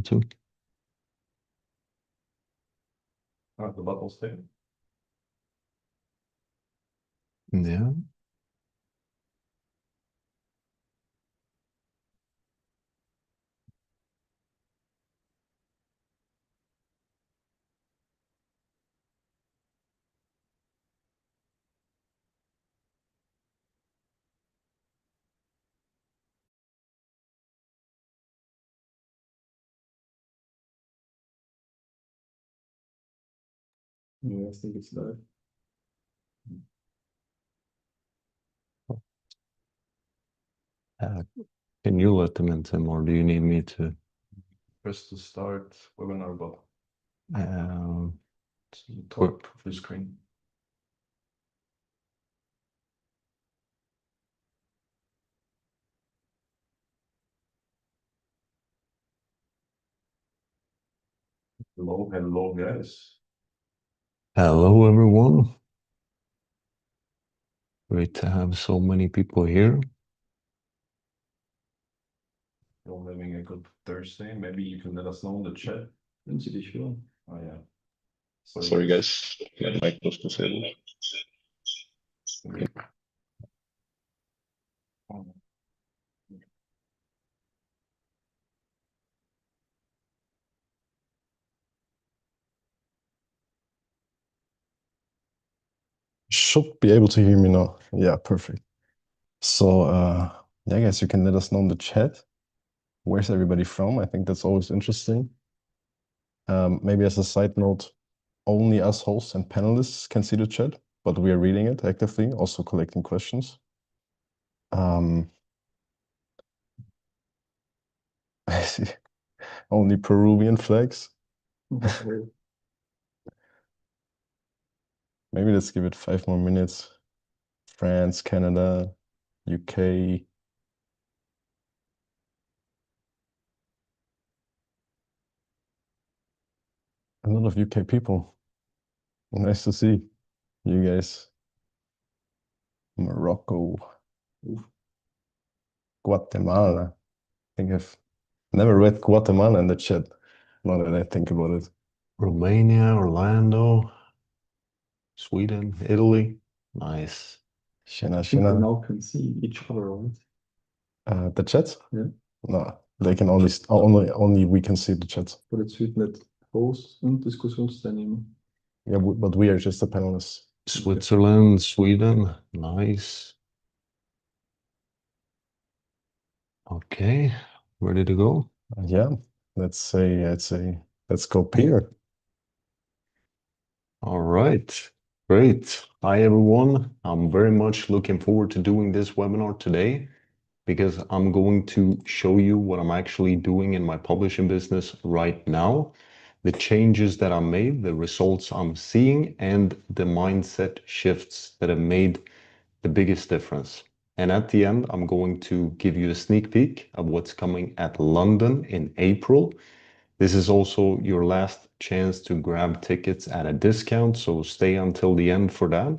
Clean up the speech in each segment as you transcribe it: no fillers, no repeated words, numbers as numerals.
to. The buttons there. Yeah. Yeah, I think it's there. Can you let them in, Tim, or do you need me to? Press the start webinar button. To the top of the screen. Hello, guys. Hello, everyone. Great to have so many people here. You're all having a good Thursday. Maybe you can let us know in the chat. Oh, yeah. Sorry, guys. Yeah, mic was disabled. Okay. Should be able to hear me now. Yeah, perfect. So, yeah, guys, you can let us know in the chat. Where's everybody from? I think that's always interesting. Maybe as a side note, only us hosts and panelists can see the chat, but we are reading it actively, also collecting questions. I see only Peruvian flags. Maybe let's give it 5 more minutes. France, Canada, UK. A lot of UK people. Nice to see you guys. Morocco. Guatemala. I think I've never read Guatemala in the chat, now that I think about it. Romania, Orlando, Sweden, Italy. Nice. Shena, We Shena. now can see each other, right? The chat? Yeah. No, they can only we can see the chat. But it's not Host und Diskussionsteilnehmer. Yeah, but we are just the panelists. Switzerland, Sweden. Nice. Okay, ready to go? Yeah, let's go Peter. All right, great. Hi, everyone. I'm very much looking forward to doing this webinar today because I'm going to show you what I'm actually doing in my publishing business right now, the changes that I made, the results I'm seeing, and the mindset shifts that have made the biggest difference. And at the end, I'm going to give you a sneak peek of what's coming at London in April. This is also your last chance to grab tickets at a discount, so stay until the end for that.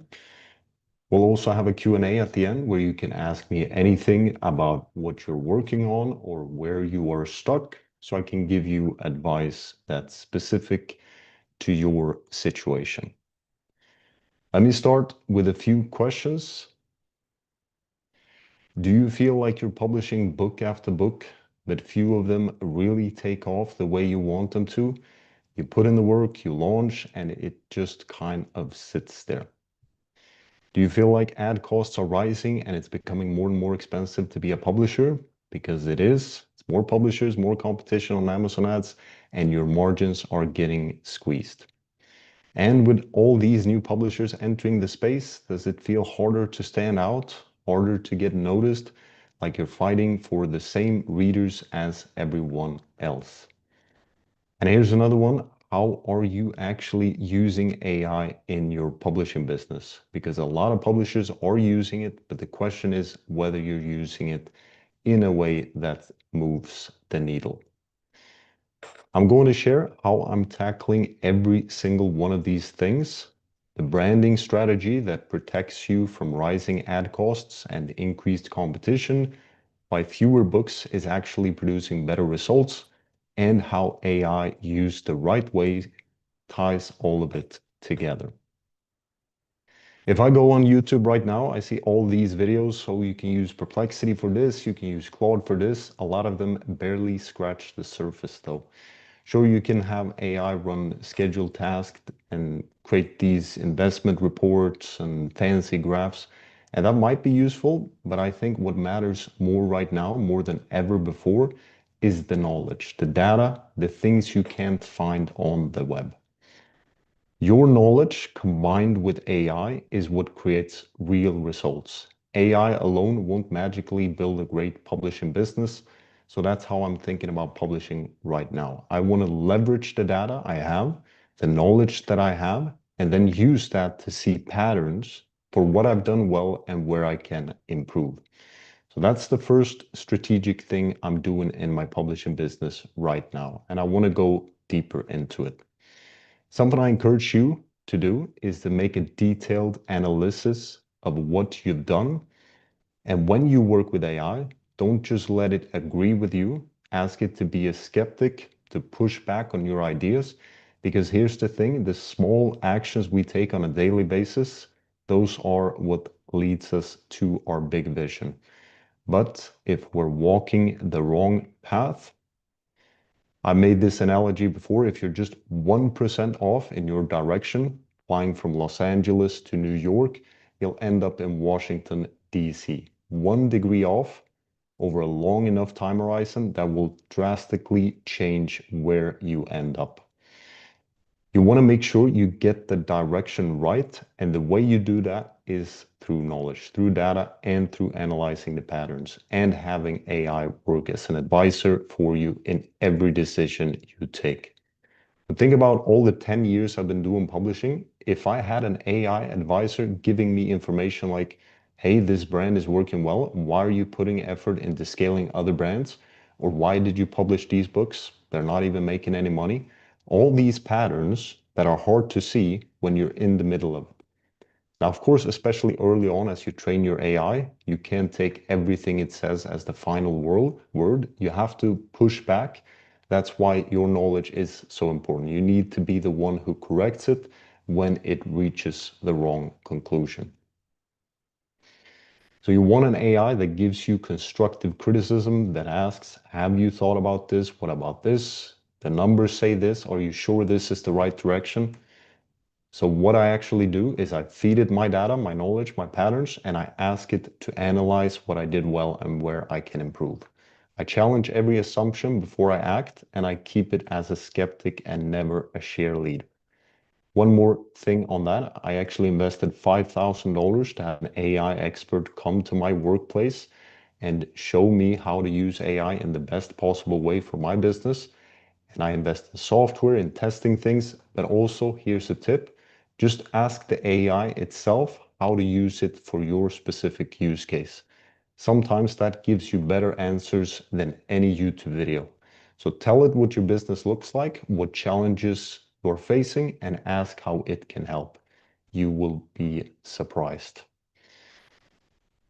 We'll also have a Q&A at the end where you can ask me anything about what you're working on or where you are stuck, so I can give you advice that's specific to your situation. Let me start with a few questions. Do you feel like you're publishing book after book, but few of them really take off the way you want them to? You put in the work, you launch, and it just kind of sits there. Do you feel like ad costs are rising and it's becoming more and more expensive to be a publisher? Because it is. It's more publishers, more competition on Amazon ads, and your margins are getting squeezed. And with all these new publishers entering the space, does it feel harder to stand out, harder to get noticed, like you're fighting for the same readers as everyone else? And here's another one. How are you actually using AI in your publishing business? Because a lot of publishers are using it, but the question is whether you're using it in a way that moves the needle. I'm going to share how I'm tackling every single one of these things. The branding strategy that protects you from rising ad costs and increased competition. Why fewer books is actually producing better results. and how AI used the right way ties all of it together. If I go on YouTube right now, I see all these videos. So you can use Perplexity for this, you can use Claude for this. A lot of them barely scratch the surface though. Sure, you can have AI run scheduled tasks and create these investment reports and fancy graphs, and that might be useful, but I think what matters more right now, more than ever before, is the knowledge, the data, the things you can't find on the web. Your knowledge combined with AI is what creates real results. AI alone won't magically build a great publishing business. So that's how I'm thinking about publishing right now. I want to leverage the data I have, the knowledge that I have, and then use that to see patterns for what I've done well and where I can improve. So that's the first strategic thing I'm doing in my publishing business right now. And I want to go deeper into it. Something I encourage you to do is to make a detailed analysis of what you've done. And when you work with AI, don't just let it agree with you. Ask it to be a skeptic, to push back on your ideas. Because here's the thing, the small actions we take on a daily basis, those are what leads us to our big vision. But if we're walking the wrong path, I made this analogy before. If you're just 1% off in your direction, flying from Los Angeles to New York, you'll end up in Washington, D.C. 1 degree off over a long enough time horizon that will drastically change where you end up. You want to make sure you get the direction right, and the way you do that is through knowledge, through data, and through analyzing the patterns and having AI work as an advisor for you in every decision you take. But think about all the 10 years I've been doing publishing. If I had an AI advisor giving me information like, hey, this brand is working well, why are you putting effort into scaling other brands? Or why did you publish these books? They're not even making any money. All these patterns that are hard to see when you're in the middle of it. Now, of course, especially early on as you train your AI, you can't take everything it says as the final word. You have to push back. That's why your knowledge is so important. You need to be the one who corrects it when it reaches the wrong conclusion. So you want an AI that gives you constructive criticism, that asks, have you thought about this? What about this? The numbers say this. Are you sure this is the right direction? So what I actually do is I feed it my data, my knowledge, my patterns, and I ask it to analyze what I did well and where I can improve. I challenge every assumption before I act, and I keep it as a skeptic and never a cheerleader. One more thing on that, I actually invested $5,000 to have an AI expert come to my workplace and show me how to use AI in the best possible way for my business. And I invest in software, in testing things, but also here's a tip, just ask the AI itself how to use it for your specific use case. Sometimes that gives you better answers than any YouTube video. So tell it what your business looks like, what challenges you're facing, and ask how it can help. You will be surprised.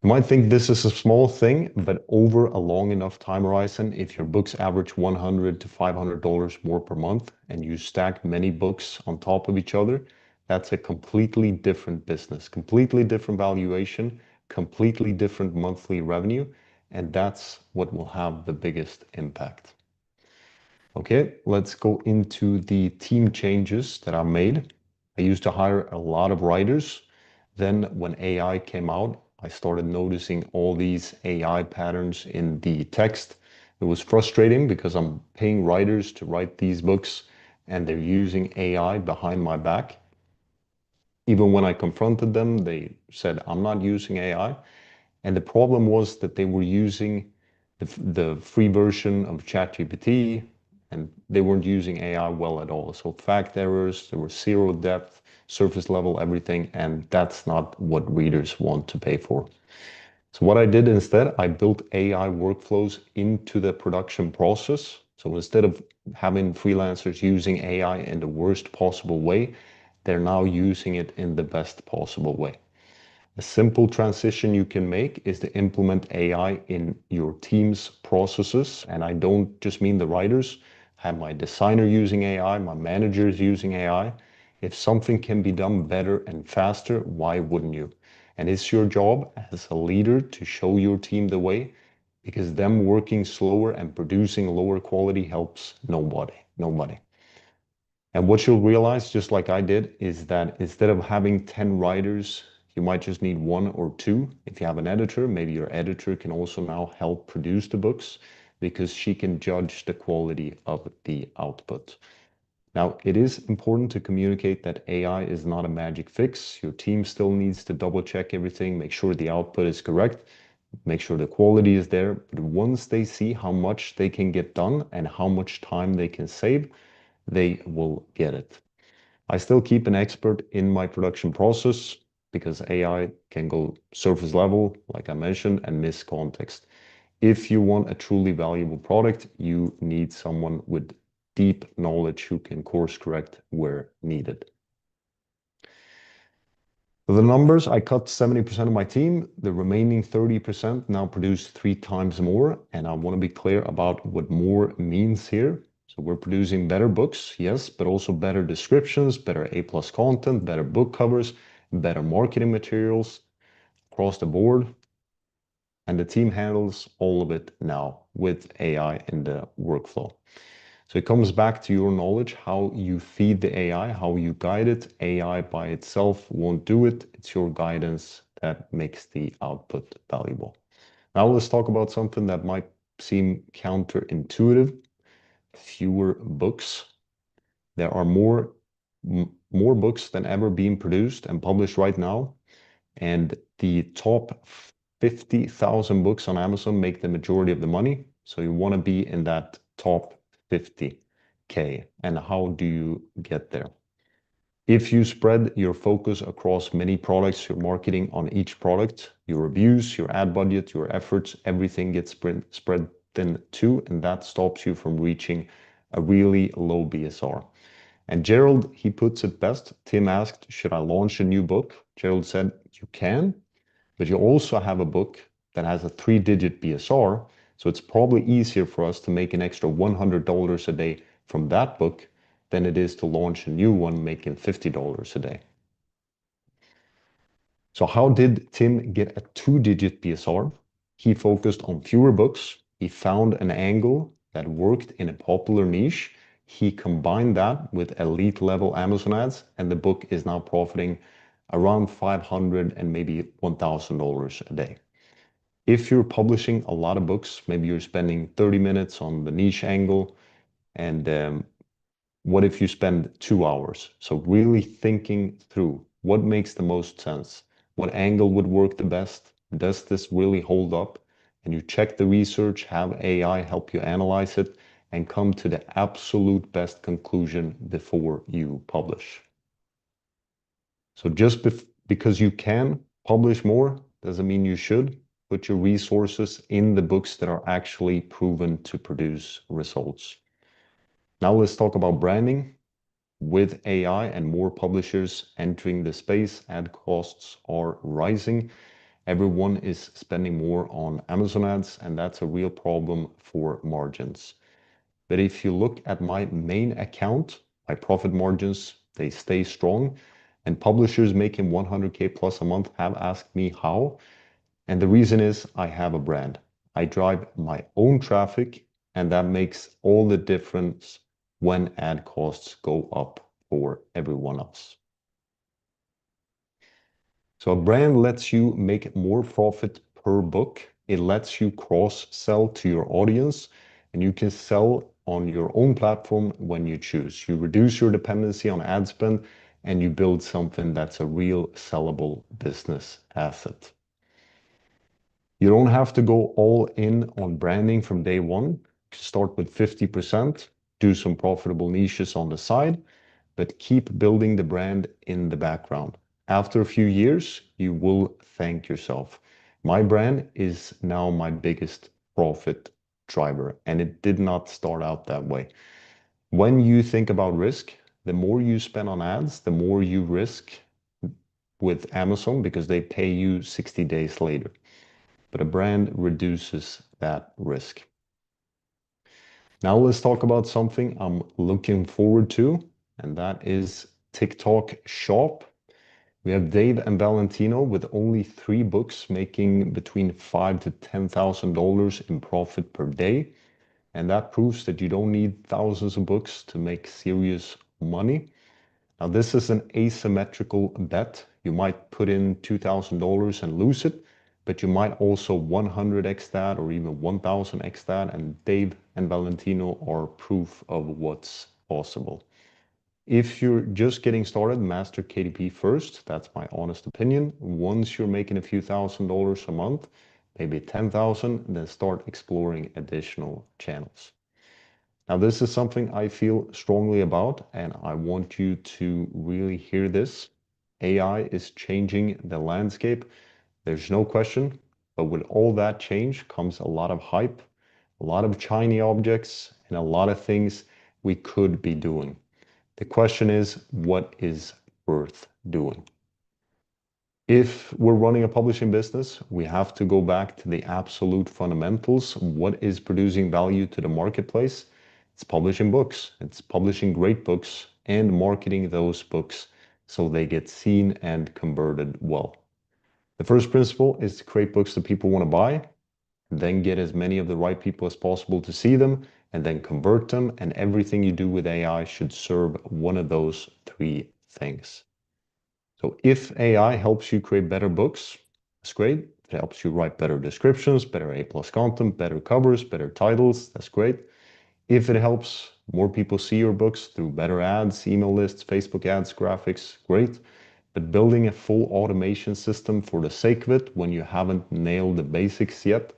You might think this is a small thing, but over a long enough time horizon, if your books average $100 to $500 more per month and you stack many books on top of each other, that's a completely different business, completely different valuation, completely different monthly revenue, and that's what will have the biggest impact. Okay, let's go into the team changes that I made. I used to hire a lot of writers. Then when AI came out, I started noticing all these AI patterns in the text. It was frustrating because I'm paying writers to write these books and they're using AI behind my back. Even when I confronted them, they said, I'm not using AI. And the problem was that they were using the free version of ChatGPT and they weren't using AI well at all. So fact errors, there was zero depth, surface level, everything, and that's not what readers want to pay for. So what I did instead, I built AI workflows into the production process. So instead of having freelancers using AI in the worst possible way, they're now using it in the best possible way. A simple transition you can make is to implement AI in your team's processes. And I don't just mean the writers. have my designer using AI, my managers using AI. If something can be done better and faster, why wouldn't you? And it's your job as a leader to show your team the way, because them working slower and producing lower quality helps nobody, nobody. And what you'll realize, just like I did, is that instead of having 10 writers, you might just need one or two. If you have an editor, maybe your editor can also now help produce the books because she can judge the quality of the output. Now, it is important to communicate that AI is not a magic fix. Your team still needs to double check everything, make sure the output is correct, make sure the quality is there. But once they see how much they can get done and how much time they can save, they will get it. I still keep an expert in my production process because AI can go surface level, like I mentioned, and miss context. If you want a truly valuable product, you need someone with deep knowledge who can course correct where needed. The numbers, I cut 70% of my team. The remaining 30% now produce 3 times more. And I want to be clear about what more means here. So we're producing better books, yes, but also better descriptions, better A+ content, better book covers, better marketing materials across the board. And the team handles all of it now with AI in the workflow. So it comes back to your knowledge, how you feed the AI, how you guide it. AI by itself won't do it. It's your guidance that makes the output valuable. Now let's talk about something that might seem counterintuitive. Fewer books. There are more books than ever being produced and published right now. And the top 50,000 books on Amazon make the majority of the money. So you want to be in that top 50K. And how do you get there? If you spread your focus across many products, your marketing on each product, your reviews, your ad budget, your efforts, everything gets spread thin too, and that stops you from reaching a really low BSR. And Gerald, he puts it best. Tim asked, should I launch a new book? Gerald said, you can, but you also have a book that has a 3-digit BSR. So it's probably easier for us to make an extra $100 a day from that book than it is to launch a new one making $50 a day. So how did Tim get a 2-digit BSR? He focused on fewer books. He found an angle that worked in a popular niche. He combined that with elite level Amazon ads, and the book is now profiting around $500 and maybe $1,000 a day. If you're publishing a lot of books, maybe you're spending 30 minutes on the niche angle, and what if you spend 2 hours? So really thinking through what makes the most sense, what angle would work the best, does this really hold up? And you check the research, have AI help you analyze it, and come to the absolute best conclusion before you publish. So just because you can publish more doesn't mean you should. Put your resources in the books that are actually proven to produce results. Now let's talk about branding. With AI and more publishers entering the space, ad costs are rising. Everyone is spending more on Amazon ads, and that's a real problem for margins. But if you look at my main account, my profit margins, they stay strong. And publishers making 100K plus a month have asked me how. And the reason is I have a brand. I drive my own traffic, and that makes all the difference when ad costs go up for everyone else. So a brand lets you make more profit per book. It lets you cross-sell to your audience, and you can sell on your own platform when you choose. You reduce your dependency on ad spend, and you build something that's a real sellable business asset. You don't have to go all in on branding from day one. You can start with 50%, do some profitable niches on the side, but keep building the brand in the background. After a few years, you will thank yourself. My brand is now my biggest profit driver, and it did not start out that way. When you think about risk, the more you spend on ads, the more you risk with Amazon because they pay you 60 days later. But a brand reduces that risk. Now let's talk about something I'm looking forward to, and that is TikTok Shop. We have Dave and Valentino with only 3 books making between $5,000 to $10,000 in profit per day. And that proves that you don't need thousands of books to make serious money. Now, this is an asymmetrical bet. You might put in $2,000 and lose it, but you might also 100x that or even 1000x that. And Dave and Valentino are proof of what's possible. If you're just getting started, master KDP first. That's my honest opinion. Once you're making a few $1,000s a month, maybe 10,000, then start exploring additional channels. Now, this is something I feel strongly about, and I want you to really hear this. AI is changing the landscape. There's no question, but with all that change comes a lot of hype, a lot of shiny objects, and a lot of things we could be doing. The question is, what is worth doing? If we're running a publishing business, we have to go back to the absolute fundamentals. What is producing value to the marketplace? It's publishing books. It's publishing great books and marketing those books so they get seen and converted well. The first principle is to create books that people want to buy, then get as many of the right people as possible to see them, and then convert them. And everything you do with AI should serve one of those 3 things. So if AI helps you create better books, that's great. If it helps you write better descriptions, better A+ content, better covers, better titles, that's great. If it helps more people see your books through better ads, email lists, Facebook ads, graphics, great. But building a full automation system for the sake of it when you haven't nailed the basics yet,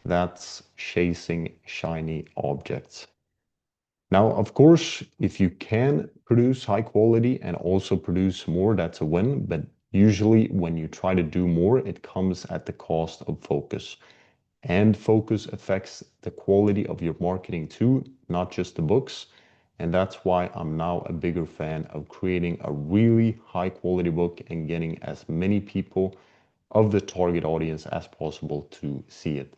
that's chasing shiny objects. Now, of course, if you can produce high quality and also produce more, that's a win. But usually when you try to do more, it comes at the cost of focus. And focus affects the quality of your marketing too, not just the books. And that's why I'm now a bigger fan of creating a really high quality book and getting as many people of the target audience as possible to see it.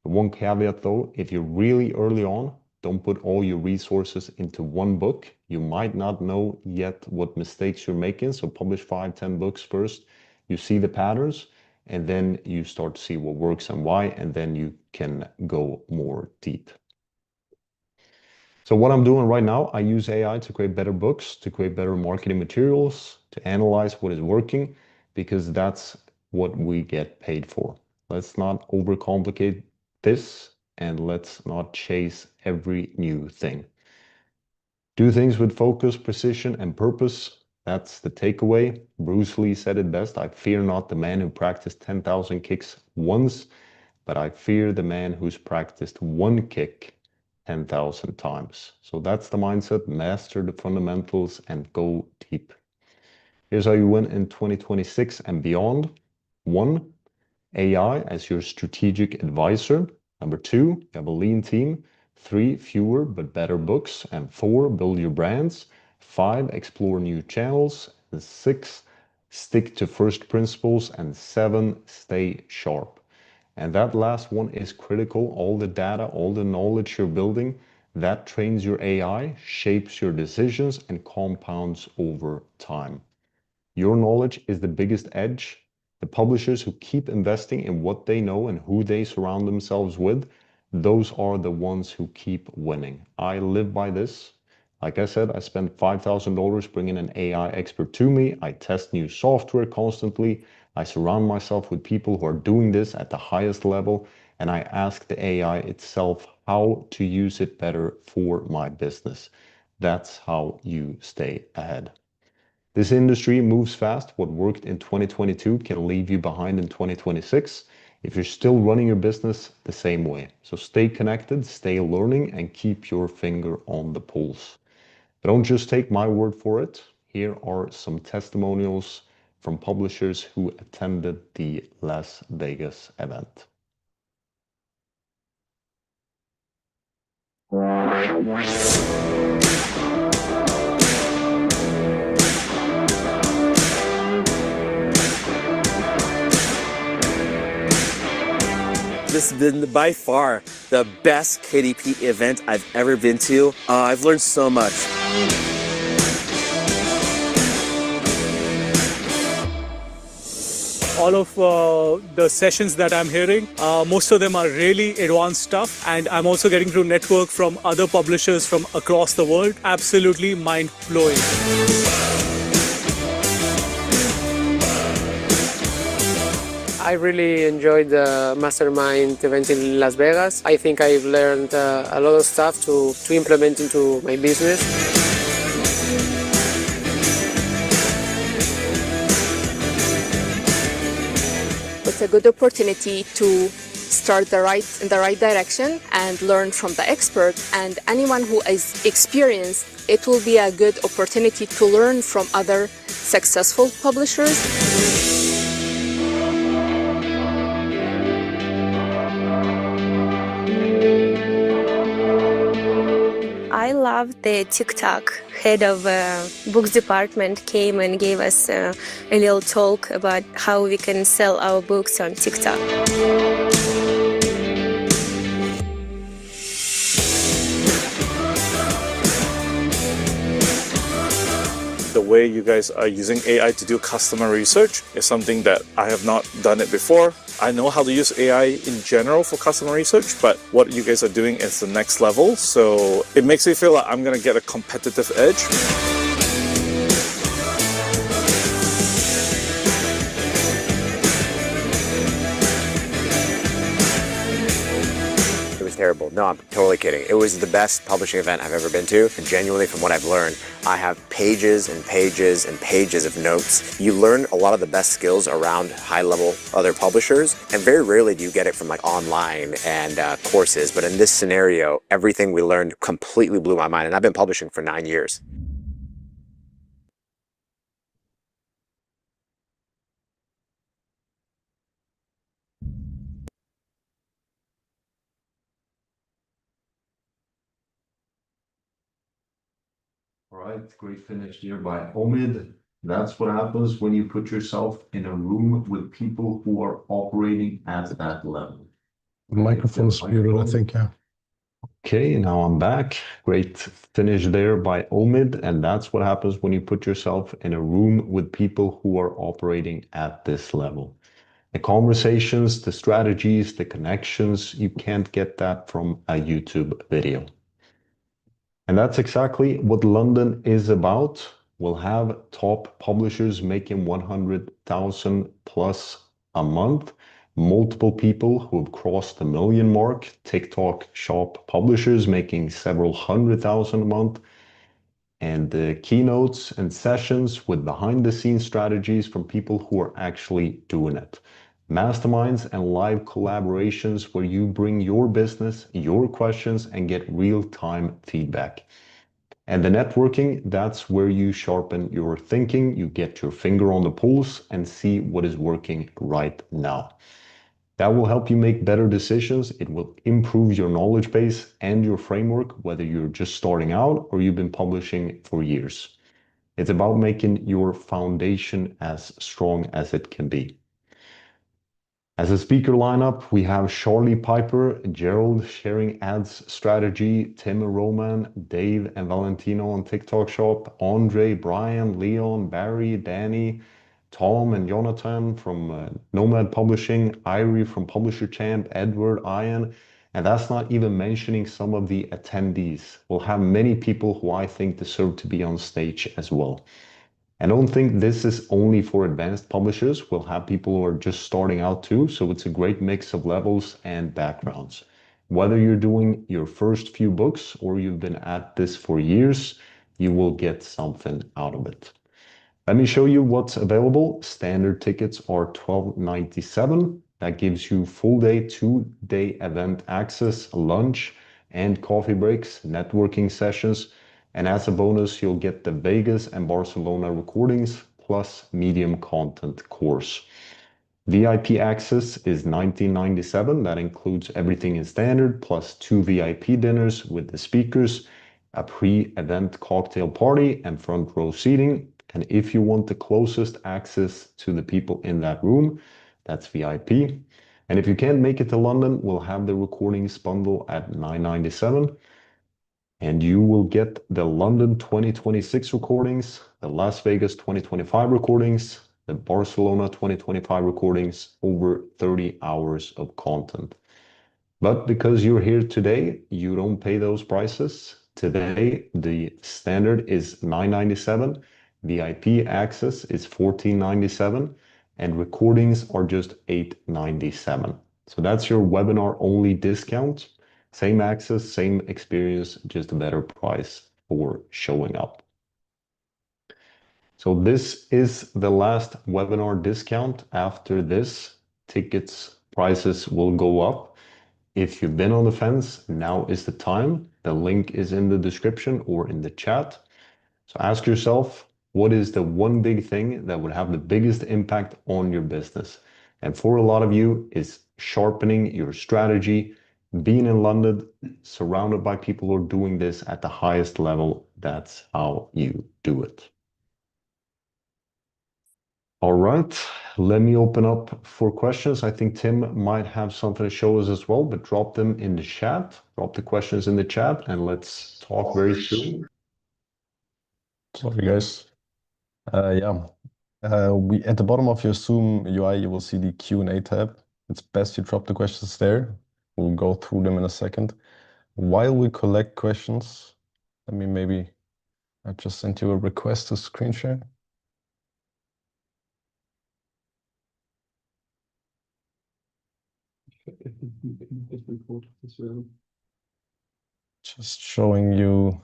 One caveat though, if you're really early on, don't put all your resources into one book. You might not know yet what mistakes you're making, so publish 5, 10 books first. You see the patterns, and then you start to see what works and why, and then you can go more deep. So what I'm doing right now, I use AI to create better books, to create better marketing materials, to analyze what is working, because that's what we get paid for. Let's not overcomplicate this, and let's not chase every new thing. Do things with focus, precision, and purpose. That's the takeaway. Bruce Lee said it best. I fear not the man who practiced 10,000 kicks once, but I fear the man who's practiced one kick 10,000 times. So that's the mindset. Master the fundamentals and go deep. Here's how you win in 2026 and beyond. 1, AI as your strategic advisor. Number 2, you have a lean team. 3, fewer but better books. And 4, build your brands. 5, explore new channels. And 6, stick to first principles. And 7, stay sharp. And that last one is critical. All the data, all the knowledge you're building, that trains your AI, shapes your decisions, and compounds over time. Your knowledge is the biggest edge. The publishers who keep investing in what they know and who they surround themselves with, those are the ones who keep winning. I live by this. Like I said, I spend $5,000 bringing an AI expert to me. I test new software constantly. I surround myself with people who are doing this at the highest level, and I ask the AI itself how to use it better for my business. That's how you stay ahead. This industry moves fast. What worked in 2022 can leave you behind in 2026 if you're still running your business the same way. So stay connected, stay learning, and keep your finger on the pulse. But don't just take my word for it. Here are some testimonials from publishers who attended the Las Vegas event. The This has been by far the best KDP event I've ever been to. I've learned so much. All of the sessions that I'm hearing, most of them are really advanced stuff, and I'm also getting to network from other publishers from across the world. Absolutely mind-blowing. I really enjoyed the mastermind event in Las Vegas. I think I've learned a lot of stuff to implement into my business. It's a good opportunity to start in the right direction and learn from the expert, and anyone who is experienced. It will be a good opportunity to learn from other successful publishers. I love the TikTok. Head of books department came and gave us a little talk about how we can sell our books on TikTok. The way you guys are using AI to do customer research is something that I have not done it before. I know how to use AI in general for customer research, but what you guys are doing is the next level. So it makes me feel like I'm going to get a competitive edge. Terrible. No, I'm totally kidding. It was the best publishing event I've ever been to. And genuinely, from what I've learned, I have pages and pages and pages of notes. You learn a lot of the best skills around high-level other publishers, and very rarely do you get it from like online and courses. But in this scenario, everything we learned completely blew my mind. And I've been publishing for 9 years. All right, great finish here by Omid. That's what happens when you put yourself in a room with people who are operating at that level. The microphone's muted, I think, yeah. Okay, now I'm back. Great finish there by Omid. And that's what happens when you put yourself in a room with people who are operating at this level. The conversations, the strategies, the connections, you can't get that from a YouTube video. And that's exactly what London is about. We'll have top publishers making 100,000 plus a month, multiple people who have crossed the million mark, TikTok shop publishers making several 100,000 a month, and the keynotes and sessions with behind the scenes strategies from people who are actually doing it. Masterminds and live collaborations where you bring your business, your questions, and get real-time feedback. And the networking, that's where you sharpen your thinking, you get your finger on the pulse and see what is working right now. That will help you make better decisions. It will improve your knowledge base and your framework, whether you're just starting out or you've been publishing for years. It's about making your foundation as strong as it can be. As a speaker lineup, we have Charlie Piper, Gerald sharing ads strategy, Tim Roman, Dave and Valentino on TikTok shop, Andre, Brian, Leon, Barry, Danny, Tom and Jonathan from Nomad Publishing, Irie from Publisher Champ, Edward, Ian, and that's not even mentioning some of the attendees. We'll have many people who I think deserve to be on stage as well. I don't think this is only for advanced publishers. We'll have people who are just starting out too, so it's a great mix of levels and backgrounds. Whether you're doing your first few books or you've been at this for years, you will get something out of it. Let me show you what's available. Standard tickets are $12.97. That gives you full day, 2-day event access, lunch and coffee breaks, networking sessions. And as a bonus, you'll get the Vegas and Barcelona recordings plus medium content course. VIP access is $19.97. That includes everything in standard plus 2 VIP dinners with the speakers, a pre-event cocktail party and front row seating. And if you want the closest access to the people in that room, that's VIP. And if you can't make it to London, we'll have the recordings bundle at $9.97. And you will get the London 2026 recordings, the Las Vegas 2025 recordings, the Barcelona 2025 recordings, over 30 hours of content. But because you're here today, you don't pay those prices. Today, the standard is $9.97, VIP access is $14.97, and recordings are just $8.97. So that's your webinar only discount. Same access, same experience, just a better price for showing up. So this is the last webinar discount. After this, tickets prices will go up. If you've been on the fence, now is the time. The link is in the description or in the chat. So ask yourself, what is the one big thing that would have the biggest impact on your business? And for a lot of you, is sharpening your strategy, being in London, surrounded by people who are doing this at the highest level. That's how you do it. All right, let me open up for questions. I think Tim might have something to show us as well, but drop them in the chat. Drop the questions in the chat and let's talk very soon. Sorry, guys. We at the bottom of your Zoom UI, you will see the Q&A tab. It's best you drop the questions there. We'll go through them in a second. While we collect questions, I just sent you a request to screen share. Just showing you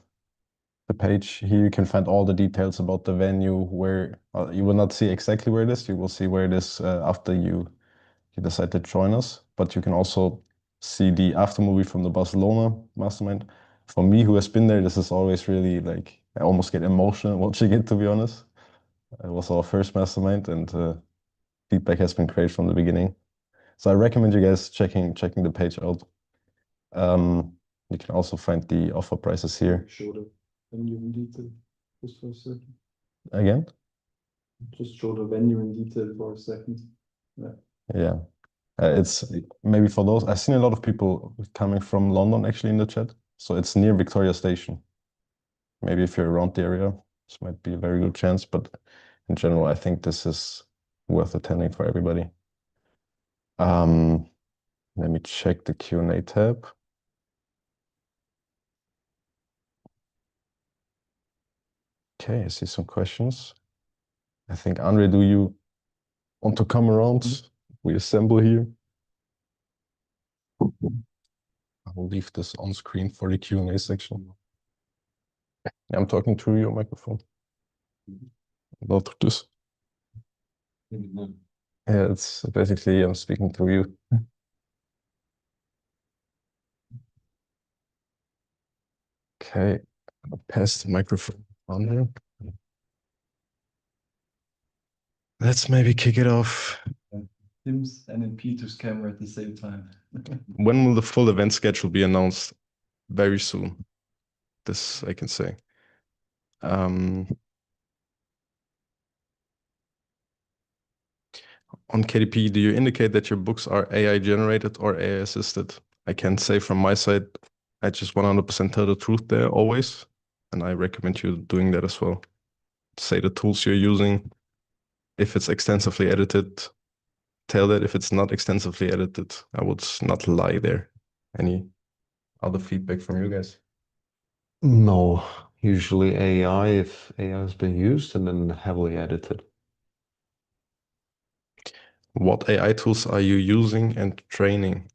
the page. Here you can find all the details about the venue, where you will not see exactly where it is. You will see where it is after you decide to join us. But you can also see the after movie from the Barcelona mastermind. For me, who has been there, this is always really like, I almost get emotional watching it, to be honest. It was our first mastermind and feedback has been great from the beginning. So I recommend you guys checking the page out. You can also find the offer prices here. Show the venue in detail just for a second. Again? Just show the venue in detail for a second. Yeah. It's maybe for those, I've seen a lot of people coming from London actually in the chat. So it's near Victoria Station. Maybe if you're around the area, this might be a very good chance. But in general, I think this is worth attending for everybody. Let me check the Q&A tab. Okay, I see some questions. I think, Andre, do you want to come around? We assemble here. I will leave this on screen for the Q&A section. I'm talking through your microphone. Not through this. Yeah, it's basically I'm speaking through you. Okay, I'll pass the microphone on there. Let's maybe kick it off. Tim's and Peter's camera at the same time. When will the full event schedule be announced? Very soon. This I can say. On KDP, do you indicate that your books are AI generated or AI assisted? I can say from my side, I just 100% tell the truth there always. And I recommend you doing that as well. Say the tools you're using. If it's extensively edited, tell that. If it's not extensively edited, I would not lie there. Any other feedback from you guys? No, usually AI, if AI has been used and then heavily edited. What AI tools are you using and training?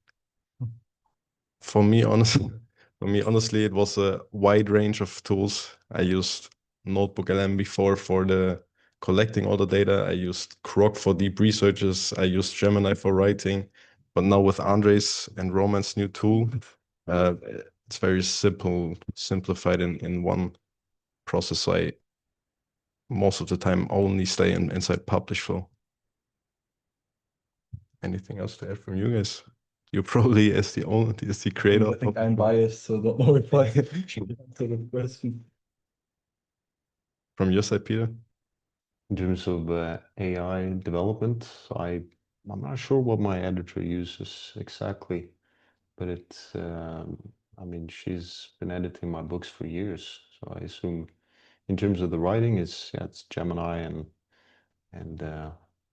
For me, honestly, it was a wide range of tools. I used Notebook LM before for the collecting all the data. I used Grok for deep researches. I used Gemini for writing. But now with Andre's and Roman's new tool, it's very simplified in one process. So I most of the time only stay inside publish flow. Anything else to add from you guys? You probably as the creator. I think I'm biased, so don't know if I answer the question. From your side, Peter? In terms of AI development, I I'm not sure what my editor uses exactly, but it's, I mean, she's been editing my books for years, so I assume in terms of the writing, it's Gemini and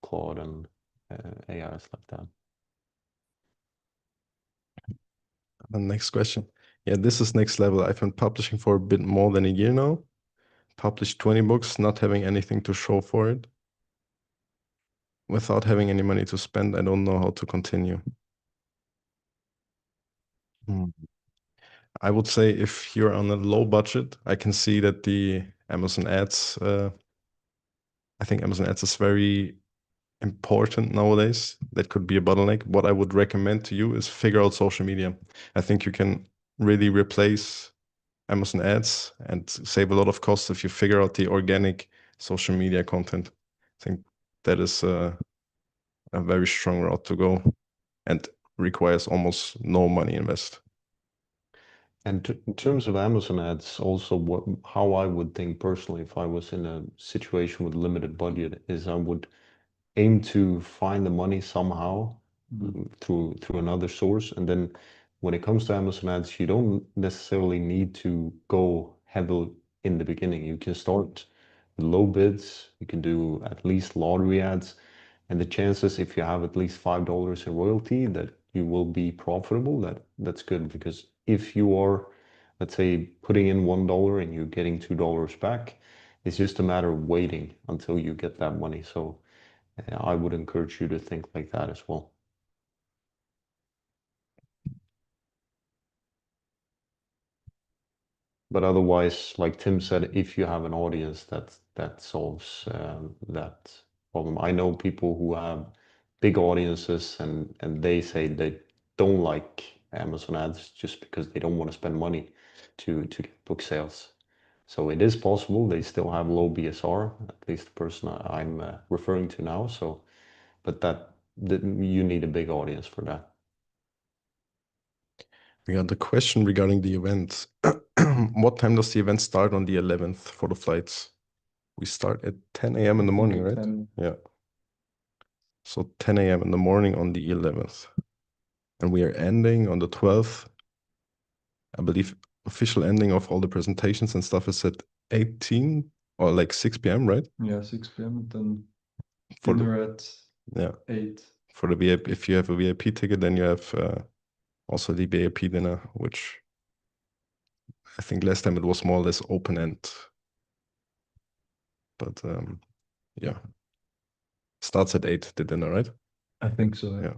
Claude and AIs like that. The next question. Yeah, this is next level. I've been publishing for a bit more than a year now. Published 20 books, not having anything to show for it. Without having any money to spend, I don't know how to continue. I would say if you're on a low budget, I can see that the Amazon ads, I think Amazon ads is very important nowadays. That could be a bottleneck. What I would recommend to you is figure out social media. I think you can really replace Amazon ads and save a lot of costs if you figure out the organic social media content. I think that is a very strong route to go and requires almost no money invest. And in terms of Amazon ads, also how I would think personally if I was in a situation with limited budget is I would aim to find the money somehow through another source. And then when it comes to Amazon ads, you don't necessarily need to go heavily in the beginning. You can start with low bids. You can do at least lottery ads. And the chances, if you have at least $5 in royalty, that you will be profitable, that's good. Because if you are, let's say, putting in $1 and you're getting $2 back, it's just a matter of waiting until you get that money. So I would encourage you to think like that as well. But otherwise, like Tim said, if you have an audience, that solves that problem. I know people who have big audiences and they say they don't like Amazon ads just because they don't want to spend money to get book sales. So it is possible. They still have low BSR, at least the person I'm referring to now. So, but you need a big audience for that. We got the question regarding the event. What time does the event start on the 11th for the flights? We start at 10 a.m. in the morning, right? 10. Yeah. So 10 a.m. in the morning on the 11th. And we are ending on the 12th. I believe official ending of all the presentations and stuff is at 18 or like 6 p.m., right? Yeah, 6 p.m. and then For the- dinner at Yeah. 8. For the VIP, if you have a VIP ticket, then you have also the VIP dinner, which I think last time it was more or less open end. But yeah. Starts at 8, the dinner, right? I think so. Yeah.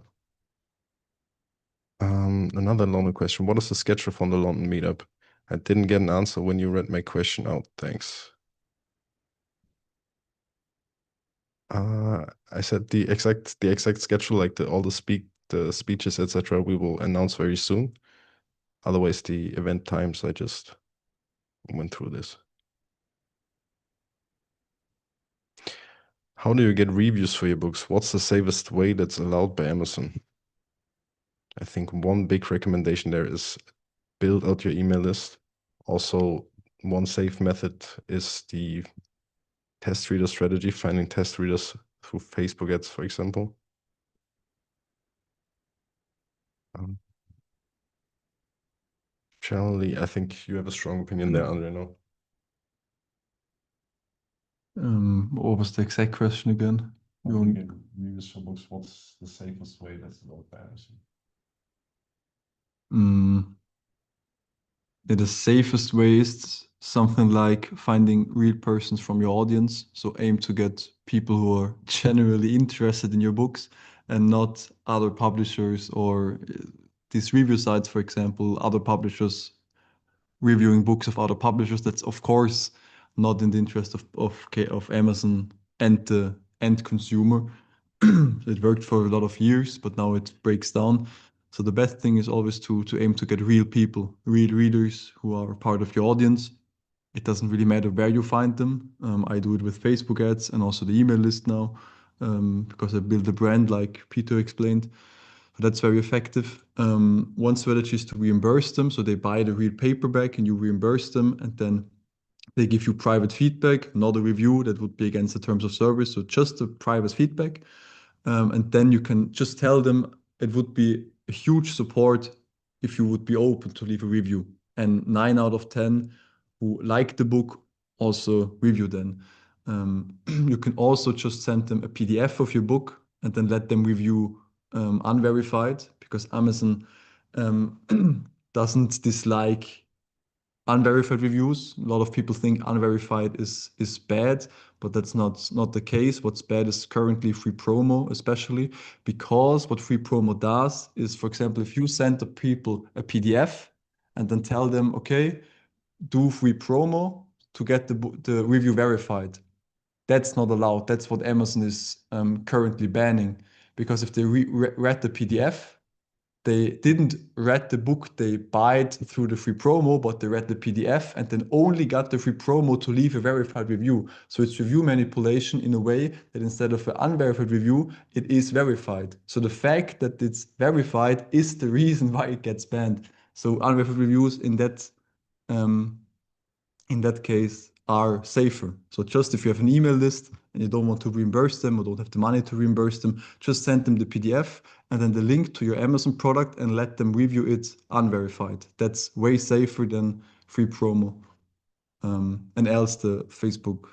Another London question. What is the schedule from the London meetup? I didn't get an answer when you read my question out. Thanks. I said the exact schedule, like all the speeches, etc. We will announce very soon. Otherwise, the event times, I just went through this. How do you get reviews for your books? What's the safest way that's allowed by Amazon? I think one big recommendation there is build out your email list. Also, one safe method is the test reader strategy, finding test readers through Facebook ads, for example. Generally, I think you have a strong opinion there, Andre, no? What was the exact question again? How do you get reviews for books? What's the safest way that's allowed by Amazon? The safest way is something like finding real persons from your audience. So aim to get people who are genuinely interested in your books and not other publishers or these review sites, for example, other publishers reviewing books of other publishers. That's of course not in the interest of Amazon and the end consumer. It worked for a lot of years, but now it breaks down. So the best thing is always to aim to get real people, real readers who are part of your audience. It doesn't really matter where you find them. I do it with Facebook ads and also the email list now because I build a brand like Peter explained. So that's very effective. One strategy is to reimburse them. So they buy the real paperback and you reimburse them and then they give you private feedback, not a review that would be against the terms of service. So just a private feedback. And then you can just tell them it would be a huge support if you would be open to leave a review. And 9 out of 10 who like the book also review then. You can also just send them a PDF of your book and then let them review unverified, because Amazon doesn't dislike unverified reviews. A lot of people think unverified is bad, but that's not the case. What's bad is currently free promo, especially because what free promo does is, for example, if you send the people a PDF and then tell them, okay, do free promo to get the review verified. That's not allowed. That's what Amazon is currently banning, because if they read the PDF, they didn't read the book, they buy it through the free promo, but they read the PDF and then only got the free promo to leave a verified review. So it's review manipulation in a way that instead of an unverified review, it is verified. So the fact that it's verified is the reason why it gets banned. So unverified reviews in that case are safer. So just if you have an email list and you don't want to reimburse them or don't have the money to reimburse them, just send them the PDF and then the link to your Amazon product and let them review it unverified. That's way safer than free promo, and else the Facebook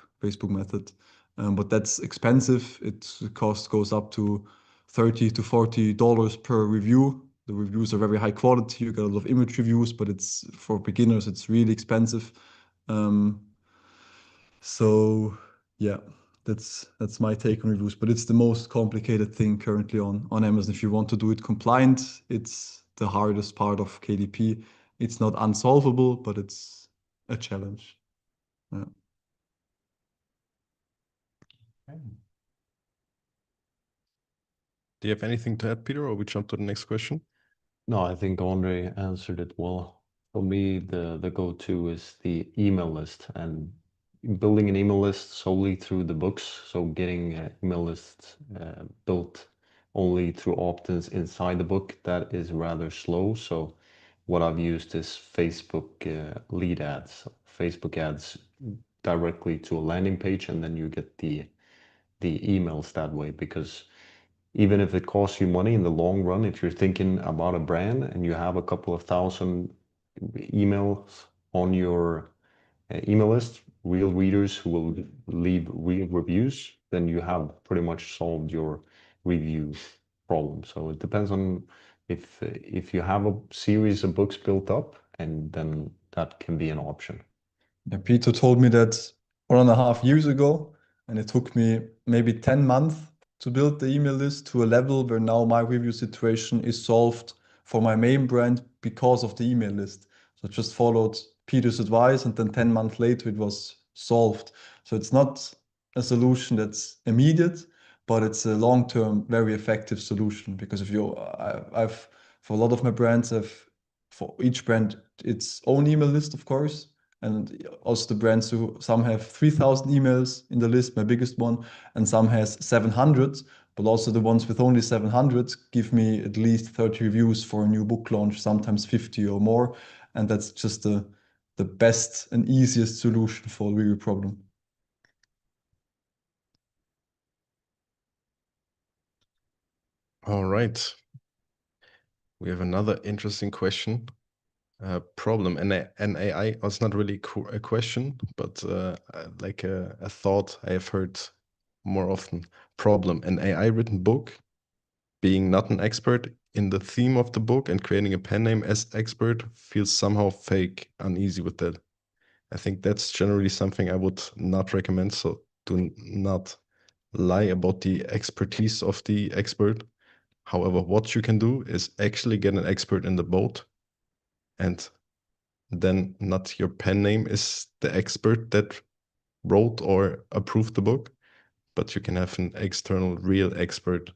method. But that's expensive. The cost goes up to $30 to $40 per review. The reviews are very high quality. You get a lot of image reviews, but it's for beginners, it's really expensive. So yeah, that's my take on reviews, but it's the most complicated thing currently on Amazon. If you want to do it compliant, it's the hardest part of KDP. It's not unsolvable, but it's a challenge. Yeah. Do you have anything to add, Peter, or we jump to the next question? No, I think Andre answered it well. For me, the go-to is the email list, and building an email list solely through the books. So getting email lists built only through opt-ins inside the book, that is rather slow. So what I've used is Facebook lead ads, Facebook ads directly to a landing page, and then you get the emails that way. Because even if it costs you money in the long run, if you're thinking about a brand and you have a couple of thousand emails on your email list, real readers who will leave real reviews, then you have pretty much solved your review problem. So it depends on if you have a series of books built up, and then that can be an option. Yeah, Peter told me that 1.5 years ago, and it took me maybe 10 months to build the email list to a level where now my review situation is solved for my main brand because of the email list. So I just followed Peter's advice, and then 10 months later it was solved. So it's not a solution that's immediate, but it's a long-term, very effective solution. Because I've for a lot of my brands, for each brand its own email list, of course. And also the brands who some have 3,000 emails in the list, my biggest one, and some has 700, but also the ones with only 700 give me at least 30 reviews for a new book launch, sometimes 50 or more. And that's just the best and easiest solution for the review problem. All right. We have another interesting question. Problem, and AI was not really a question, but like a thought I have heard more often. Problem, an AI written book, being not an expert in the theme of the book and creating a pen name as expert feels somehow fake, uneasy with that. I think that's generally something I would not recommend. So do not lie about the expertise of the expert. However, what you can do is actually get an expert in the boat, and then not your pen name is the expert that wrote or approved the book, but you can have an external real expert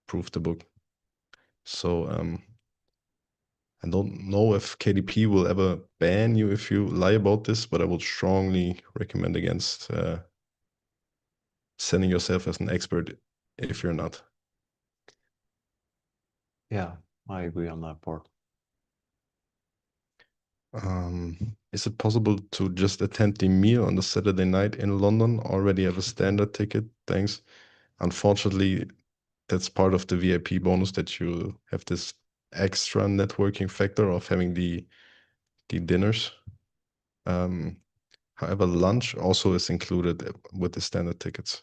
prove the book. So I don't know if KDP will ever ban you if you lie about this, but I would strongly recommend against sending yourself as an expert if you're not. Yeah, I agree on that part. Is it possible to just attend the meal on the Saturday night in London? Already have a standard ticket, thanks. Unfortunately, that's part of the VIP bonus, that you have this extra networking factor of having the dinners. However, lunch also is included with the standard tickets.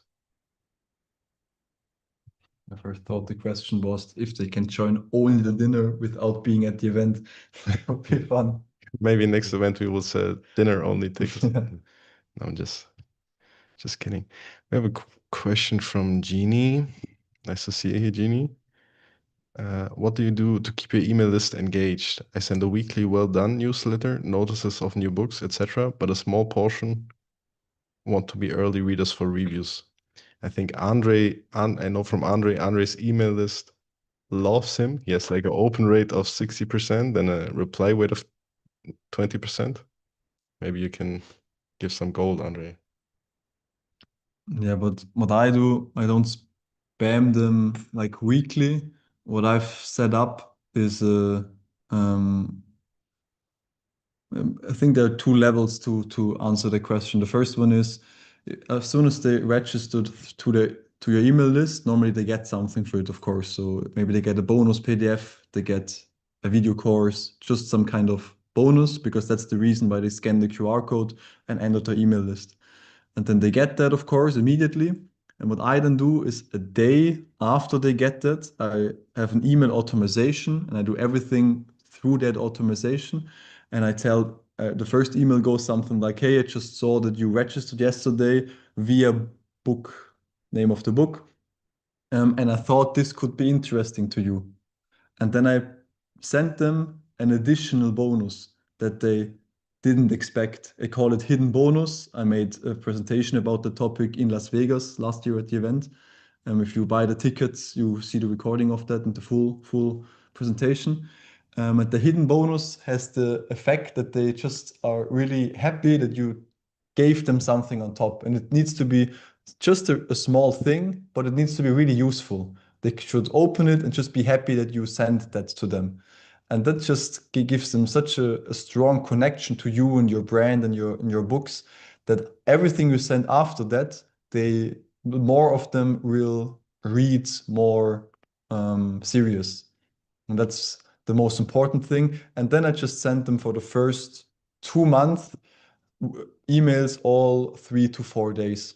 I first thought the question was if they can join only the dinner without being at the event. That would be fun. Maybe next event we will sell dinner only tickets. No, I'm just kidding. We have a question from Jeannie. Nice to see you here, Jeannie. What do you do to keep your email list engaged? I send a weekly well done newsletter, notices of new books, etc., but a small portion want to be early readers for reviews. I think Andre, I know from Andre's email list loves him. He has like an open rate of 60% and a reply rate of 20%. Maybe you can give some gold, Andre. Yeah, but what I do, I don't spam them like weekly. What I've set up is I think there are two levels to answer the question. The first one is as soon as they registered to your email list, normally they get something for it, of course. So maybe they get a bonus PDF, they get a video course, just some kind of bonus, because that's the reason why they scan the QR code and enter their email list. And then they get that, of course, immediately. And what I then do is a day after they get that, I have an email automation and I do everything through that automation. And I tell the first email goes something like, hey, I just saw that you registered yesterday via book, name of the book. And I thought this could be interesting to you. And then I sent them an additional bonus that they didn't expect. I call it hidden bonus. I made a presentation about the topic in Las Vegas last year at the event. If you buy the tickets, you see the recording of that and the full presentation. And the hidden bonus has the effect that they just are really happy that you gave them something on top. And it needs to be just a small thing, but it needs to be really useful. They should open it and just be happy that you sent that to them. And that just gives them such a strong connection to you and your brand and your books, that everything you send after that, more of them will read more serious. And that's the most important thing. And then I just send them for the first 2 months emails all 3 to 4 days.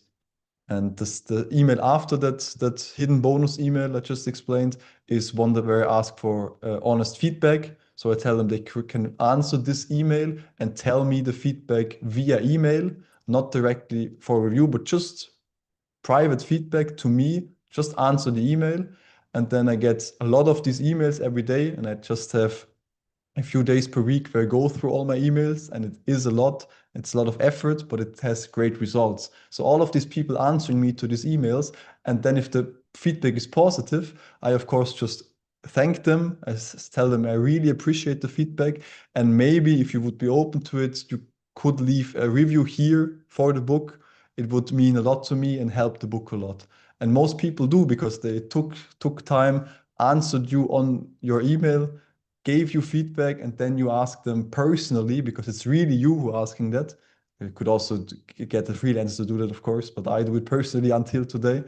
And the email after that hidden bonus email I just explained is one where I ask for honest feedback. So I tell them they can answer this email and tell me the feedback via email, not directly for review, but just private feedback to me. Just answer the email. And then I get a lot of these emails every day, and I just have a few days per week where I go through all my emails, and it is a lot. It's a lot of effort, but it has great results. So all of these people answering me to these emails, and then if the feedback is positive, I of course just thank them. I tell them I really appreciate the feedback, and maybe if you would be open to it, you could leave a review here for the book. It would mean a lot to me and help the book a lot. And most people do, because they took time, answered you on your email, gave you feedback, and then you ask them personally, because it's really you who are asking that. You could also get a freelancer to do that, of course, but I do it personally until today.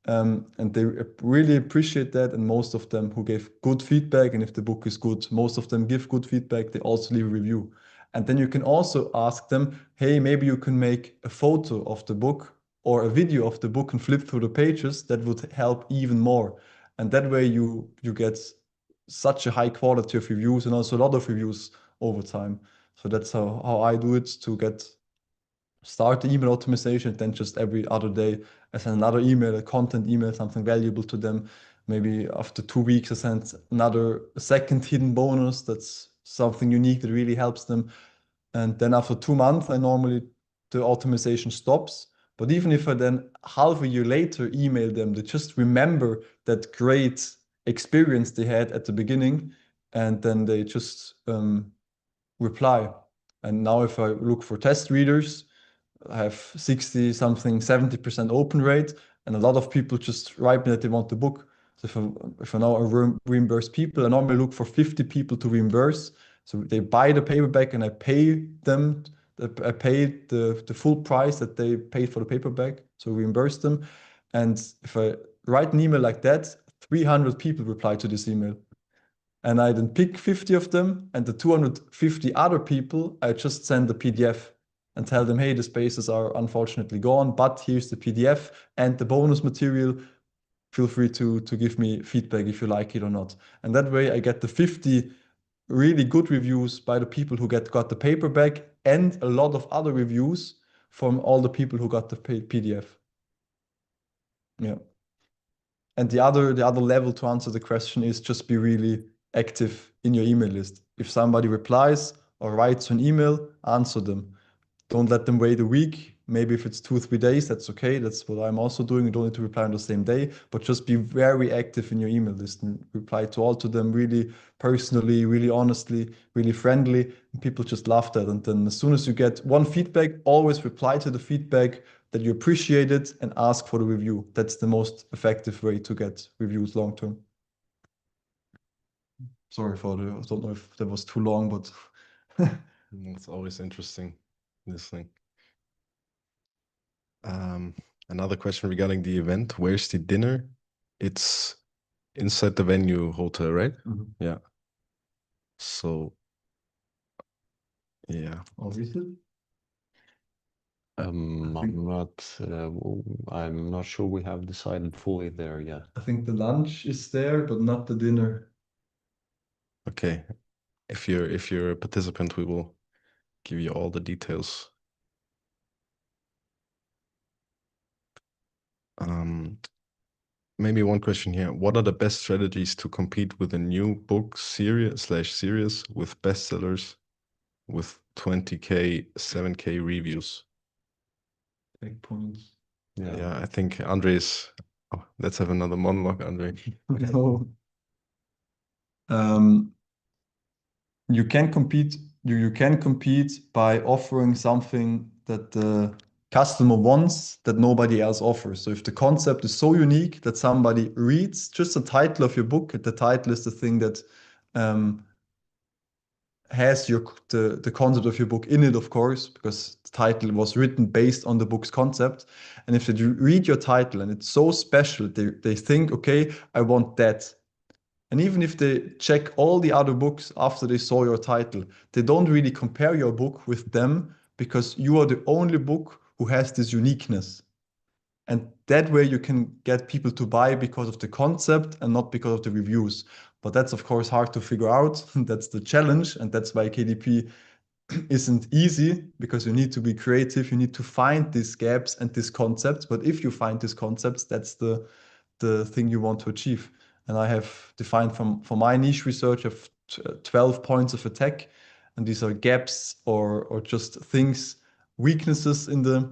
And they really appreciate that. And most of them who gave good feedback, and if the book is good, most of them give good feedback, they also leave a review. And then you can also ask them, hey, maybe you can make a photo of the book or a video of the book and flip through the pages. That would help even more. And that way you get such a high quality of reviews, and also a lot of reviews over time. So that's how I do it, to start the email optimization, then just every other day I send another email, a content email, something valuable to them. Maybe after 2 weeks I send another second hidden bonus that's something unique that really helps them. And then after 2 months, the optimization stops. But even if I then half a year later email them, they just remember that great experience they had at the beginning, and then they just reply. And now if I look for test readers, I have 60 something, 70% open rate, and a lot of people just write me that they want the book. So if I now reimburse people, I normally look for 50 people to reimburse. So they buy the paperback and I pay them. I pay the full price that they paid for the paperback, so reimburse them. And if I write an email like that, 300 people replied to this email. And I then pick 50 of them, and the 250 other people, I just send the PDF and tell them, hey, the spaces are unfortunately gone, but here's the PDF and the bonus material. Feel free to give me feedback if you like it or not. And that way I get the 50 really good reviews by the people who got the paperback and a lot of other reviews from all the people who got the PDF. Yeah. And the other level to answer the question is just be really active in your email list. If somebody replies or writes an email, answer them. Don't let them wait a week. Maybe if it's 2 or 3 days, that's okay. That's what I'm also doing. You don't need to reply on the same day, but just be very active in your email list and reply to all to them really personally, really honestly, really friendly. And people just love that. And then as soon as you get one feedback, always reply to the feedback that you appreciate it and ask for the review. That's the most effective way to get reviews long term. Sorry for I don't know if that was too long, but it's always interesting listening. Another question regarding the event. Where's the dinner? It's inside the venue hotel, right? Mhm. Yeah. So, yeah. Oh, is it? I'm not sure we have decided fully there yet. I think the lunch is there, but not the dinner. Okay. If you're a participant, we will give you all the details. Maybe one question here. What are the best strategies to compete with a new book series with bestsellers with 20K, 7K reviews? Big points. Yeah, I think Andre's. Oh, let's have another monologue, Andre. No. You can compete. You can compete by offering something that the customer wants that nobody else offers. So if the concept is so unique that somebody reads just the title of your book, the title is the thing that has the concept of your book in it, of course, because the title was written based on the book's concept. And if they read your title and it's so special, they think, okay, I want that. And even if they check all the other books after they saw your title, they don't really compare your book with them because you are the only book who has this uniqueness. And that way you can get people to buy because of the concept and not because of the reviews. But that's of course hard to figure out. That's the challenge. And that's why KDP isn't easy, because you need to be creative. You need to find these gaps and these concepts. But if you find these concepts, that's the thing you want to achieve. And I have defined for my niche research of 12 points of attack. And these are gaps or just things, weaknesses in the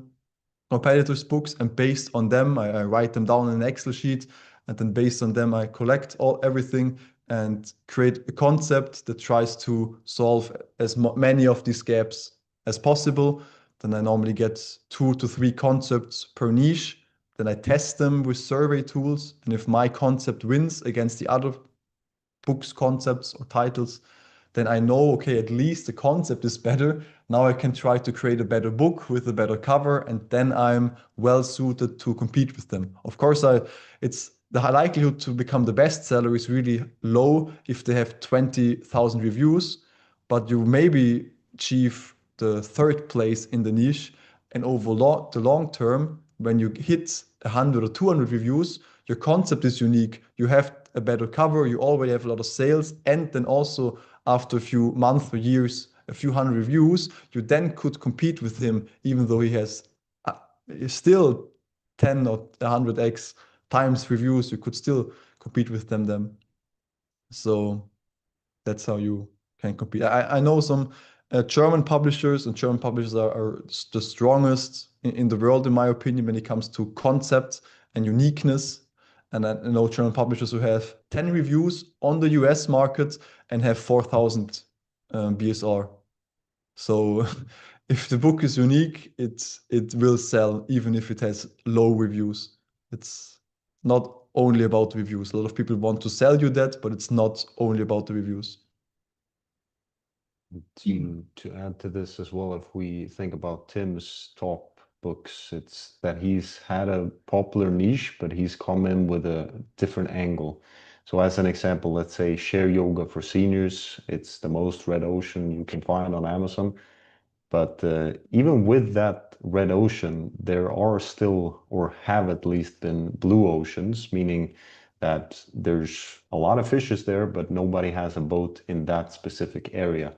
competitors' books, and based on them, I write them down in an Excel sheet, and then based on them, I collect everything and create a concept that tries to solve as many of these gaps as possible. Then I normally get 2 to 3 concepts per niche. Then I test them with survey tools, and if my concept wins against the other books, concepts, or titles, then I know, okay, at least the concept is better. Now I can try to create a better book with a better cover, and then I'm well suited to compete with them. Of course, it's the likelihood to become the bestseller is really low if they have 20,000 reviews, but you maybe achieve the 3rd place in the niche. And over the long term, when you hit 100 or 200 reviews, your concept is unique. You have a better cover, you already have a lot of sales, and then also after a few months or years, a few hundred reviews, you then could compete with him, even though he has still 10 or 100x times reviews, you could still compete with them then. So that's how you can compete. I know some German publishers, and German publishers are the strongest in the world, in my opinion, when it comes to concept and uniqueness. And I know German publishers who have 10 reviews on the US market and have 4,000 BSR. So if the book is unique, it will sell even if it has low reviews. It's not only about reviews. A lot of people want to sell you that, but it's not only about the reviews. To add to this as well, if we think about Tim's top books. It's that he's had a popular niche, but he's come in with a different angle. So as an example, let's say Share Yoga for Seniors. It's the most red ocean you can find on Amazon. But even with that red ocean, there are still, or have at least been, blue oceans, meaning that there's a lot of fishes there, but nobody has a boat in that specific area.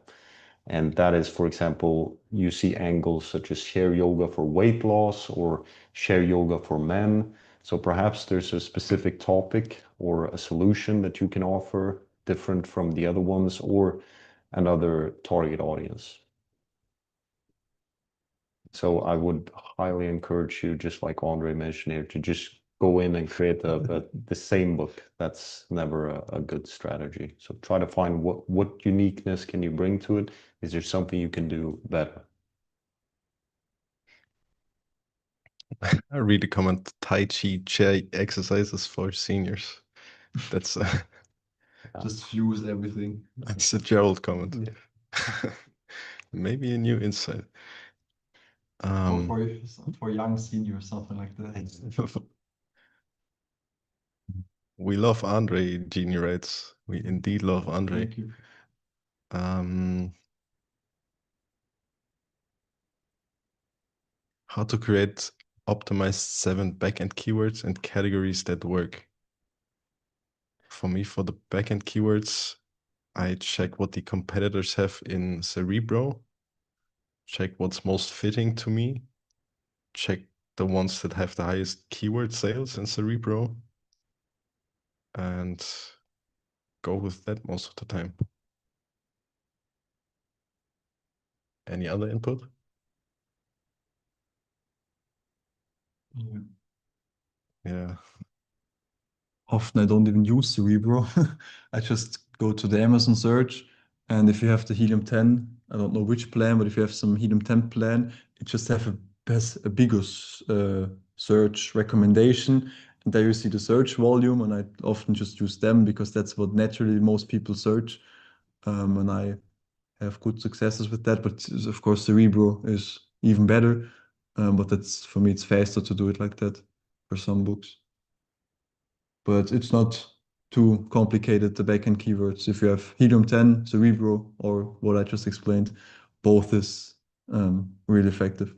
And that is, for example, you see angles such as share yoga for weight loss or share yoga for men. So perhaps there's a specific topic or a solution that you can offer different from the other ones or another target audience. So I would highly encourage you, just like Andre mentioned here, to just go in and create the same book. That's never a good strategy. So try to find what uniqueness can you bring to it. Is there something you can do better? I read a comment, Tai Chi chair exercises for seniors. That's Just fuse everything. that's a Gerald comment. Yeah. Maybe a new insight. For young seniors, something like that. We love Andre, Genie writes. We indeed love Andre. Thank you. How to create optimized 7 backend keywords and categories that work. For me, for the backend keywords, I check what the competitors have in Cerebro, check what's most fitting to me, check the ones that have the highest keyword sales in Cerebro, and go with that most of the time. Any other input? Yeah. Often I don't even use Cerebro. I just go to the Amazon search, and if you have the Helium 10, I don't know which plan, but if you have some Helium 10 plan, it just has a bigger search recommendation, and there you see the search volume, and I often just use them because that's what naturally most people search, and I have good successes with that. But of course, Cerebro is even better, but that's, for me, it's faster to do it like that for some books. But it's not too complicated, the backend keywords. If you have Helium 10, Cerebro, or what I just explained, both is really effective.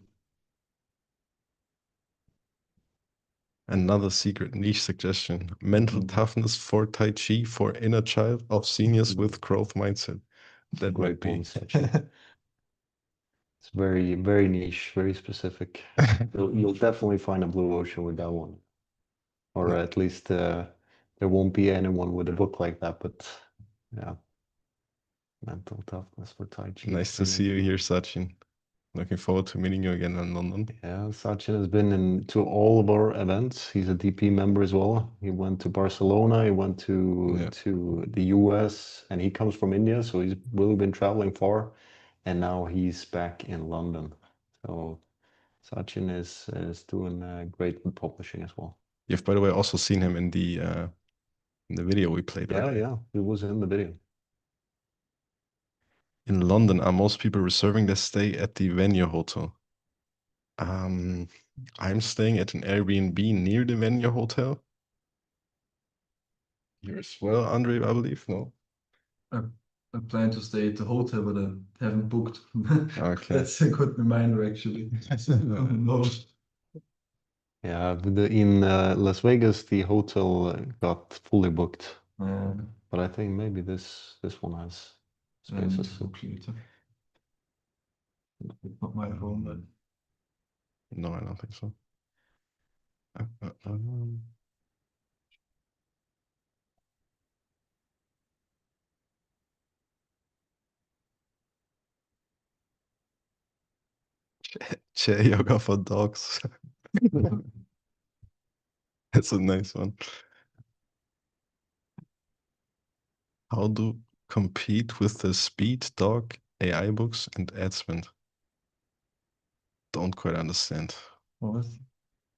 Another secret niche suggestion, mental toughness for Tai Chi for inner child of seniors with growth mindset. That might be. It's very, very niche, very specific. You'll definitely find a blue ocean with that one. Or at least there won't be anyone with a book like that, but yeah. Mental toughness for Tai Chi. Nice to see you here, Sachin. Looking forward to meeting you again in London. Yeah, Sachin has been to all of our events. He's a DP member as well. He went to Barcelona, he went to the US, and he comes from India, so he's really been traveling far. And now he's back in London. So Sachin is doing great with publishing as well. You've, by the way, also seen him in the video we played. Yeah, right? yeah, he was in the video. In London, are most people reserving their stay at the venue hotel? I'm staying at an Airbnb near the venue hotel. You as well, Andre, I believe, no? I plan to stay at the hotel, but I haven't booked. Okay. That's a good reminder, actually. No. Yeah, in Las Vegas, the hotel got fully booked. But I think maybe this one has spaces. Not my phone, but No, I don't think so. Chair yoga for dogs. That's a nice one. How to compete with the speed dog AI books and ad spend? Don't quite understand. What?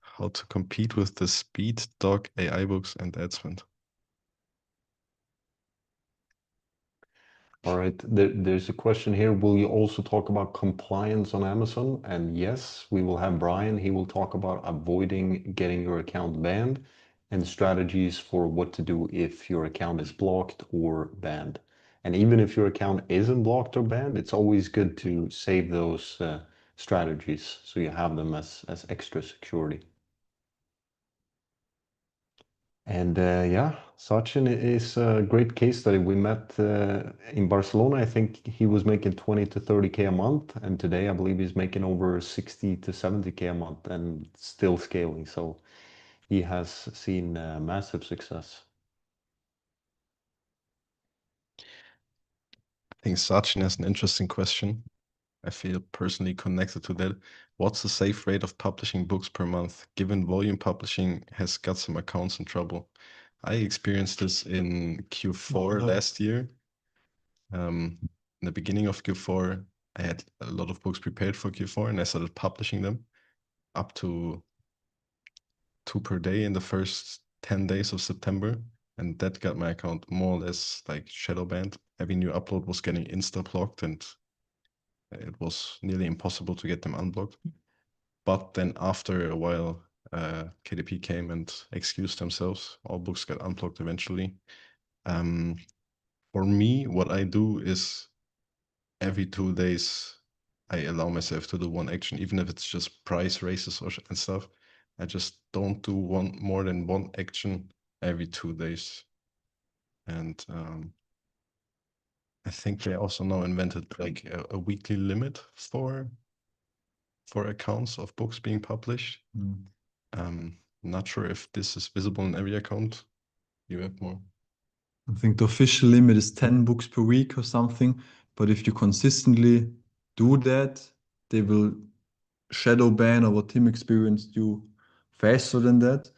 How to compete with the speed dog AI books and ad spend? All right, there's a question here. Will you also talk about compliance on Amazon? And yes, we will have Brian. He will talk about avoiding getting your account banned and strategies for what to do if your account is blocked or banned. And even if your account isn't blocked or banned, it's always good to save those strategies so you have them as extra security. And yeah, Sachin is a great case study. We met in Barcelona. I think he was making 20 to 30K a month, and today I believe he's making over 60 to 70K a month and still scaling. So he has seen massive success. I think Sachin has an interesting question. I feel personally connected to that. What's the safe rate of publishing books per month, given volume publishing has got some accounts in trouble? I experienced this in Q4 last year. In the beginning of Q4, I had a lot of books prepared for Q4 and I started publishing them up to 2 per day in the first 10 days of September. And that got my account more or less like shadow banned. Every new upload was getting insta blocked and it was nearly impossible to get them unblocked. But then after a while, KDP came and excused themselves. All books got unblocked eventually. For me, what I do is every 2 days, I allow myself to do one action, even if it's just price raises and stuff. I just don't do more than one action every 2 days. And I think they also now invented like a weekly limit for accounts of books being published. Not sure if this is visible in every account. You have more. I think the official limit is 10 books per week or something. But if you consistently do that, they will shadow ban, or what Tim experienced, you faster than that.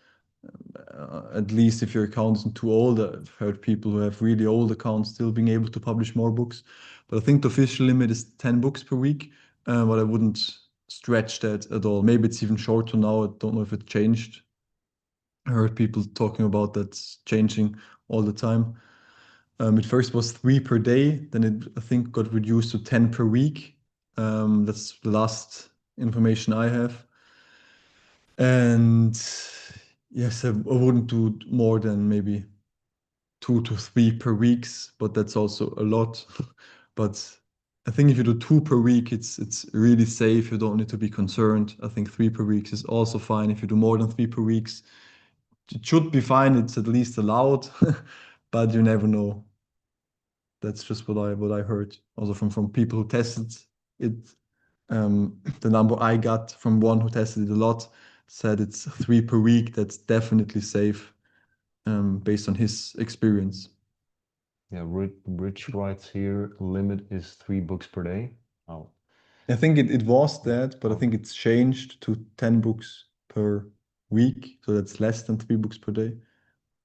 At least if your account isn't too old. I've heard people who have really old accounts still being able to publish more books. But I think the official limit is 10 books per week. But I wouldn't stretch that at all. Maybe it's even shorter now. I don't know if it changed. I heard people talking about that changing all the time. It first was 3 per day, then it I think got reduced to 10 per week. That's the last information I have. And yes, I wouldn't do more than maybe 2 to 3 per weeks, but that's also a lot. But I think if you do 2 per week, it's really safe. You don't need to be concerned. I think 3 per week is also fine. If you do more than 3 per weeks, it should be fine. It's at least allowed, but you never know. That's just what I heard also from people who tested it. The number I got from one who tested it a lot said it's 3 per week. That's definitely safe, based on his experience. Yeah, Rich writes here, limit is 3 books per day. Oh, I think it was that, but I think it's changed to 10 books per week, so that's less than 3 books per day.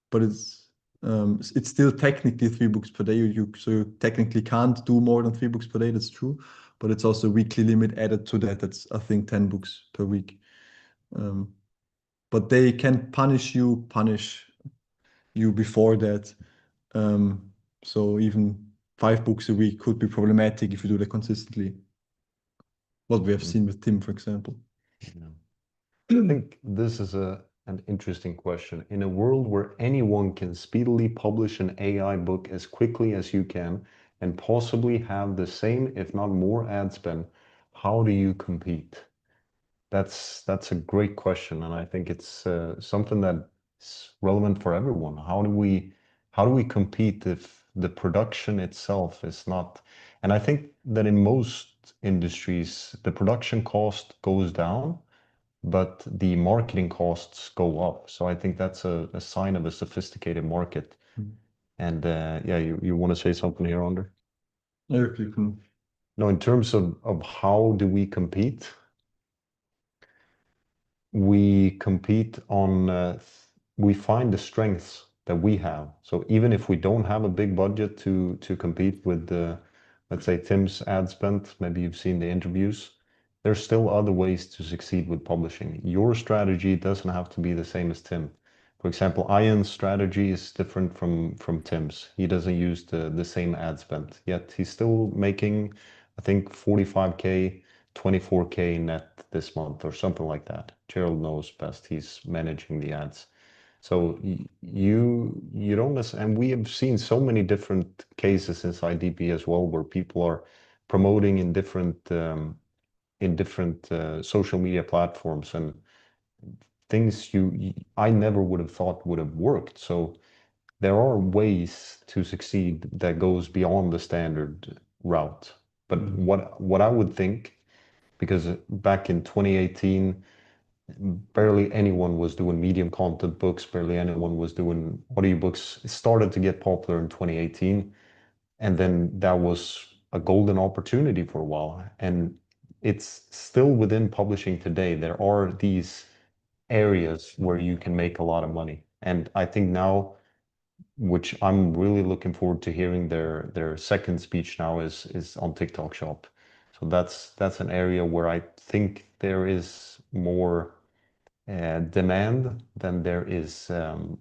But it's still technically 3 books per day. So you technically can't do more than 3 books per day. That's true, but it's also a weekly limit added to that. That's I think 10 books per week. But they can punish you before that. So even 5 books a week could be problematic if you do that consistently. What we have seen with Tim, for example. yeah. I think this is an interesting question. In a world where anyone can speedily publish an AI book as quickly as you can and possibly have the same, if not more, ad spend, how do you compete? That's a great question, and I think it's something that's relevant for everyone. How do we compete if the production itself is not? And I think that in most industries, the production cost goes down, but the marketing costs go up. So I think that's a sign of a sophisticated market. And yeah, you want to say something here, Ander? Eric, you can. No, in terms of how do we compete? We compete on, we find the strengths that we have. So even if we don't have a big budget to compete with let's say Tim's ad spend, maybe you've seen the interviews, there's still other ways to succeed with publishing. Your strategy doesn't have to be the same as Tim. For example, Ian's strategy is different from Tim's. He doesn't use the same ad spend, yet he's still making, I think, 45K, 24K net this month or something like that. Gerald knows best. He's managing the ads. So you don't necessarily, and we have seen so many different cases inside DP as well, where people are promoting in different social media platforms and things I never would have thought would have worked. So there are ways to succeed that goes beyond the standard route. But what I would think, because back in 2018, barely anyone was doing medium content books, barely anyone was doing audiobooks. It started to get popular in 2018, and then that was a golden opportunity for a while. And it's still within publishing today. There are these areas where you can make a lot of money. And I think now, which I'm really looking forward to hearing their second speech now is on TikTok Shop. So that's an area where I think there is more demand than there is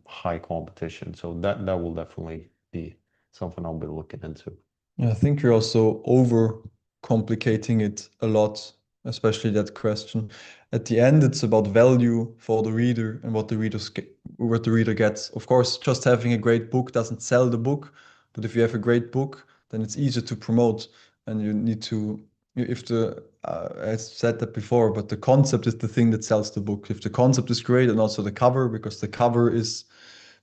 high competition. So that will definitely be something I'll be looking into. Yeah, I think you're also over complicating it a lot, especially that question. At the end, it's about value for the reader and what the reader gets. Of course, just having a great book doesn't sell the book, but if you have a great book, then it's easier to promote. And you need to, if the, I said that before, but the concept is the thing that sells the book. If the concept is great, and also the cover, because the cover is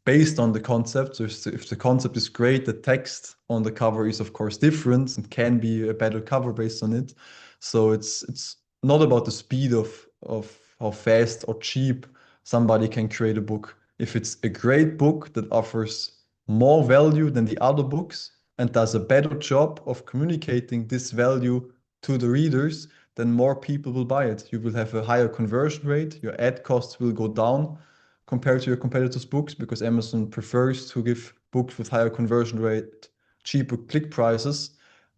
based on the concept. So if the concept is great, the text on the cover is of course different and can be a better cover based on it. So it's not about the speed of how fast or cheap somebody can create a book. If it's a great book that offers more value than the other books and does a better job of communicating this value to the readers, then more people will buy it. You will have a higher conversion rate, your ad costs will go down compared to your competitors' books, because Amazon prefers to give books with higher conversion rate, cheaper click prices,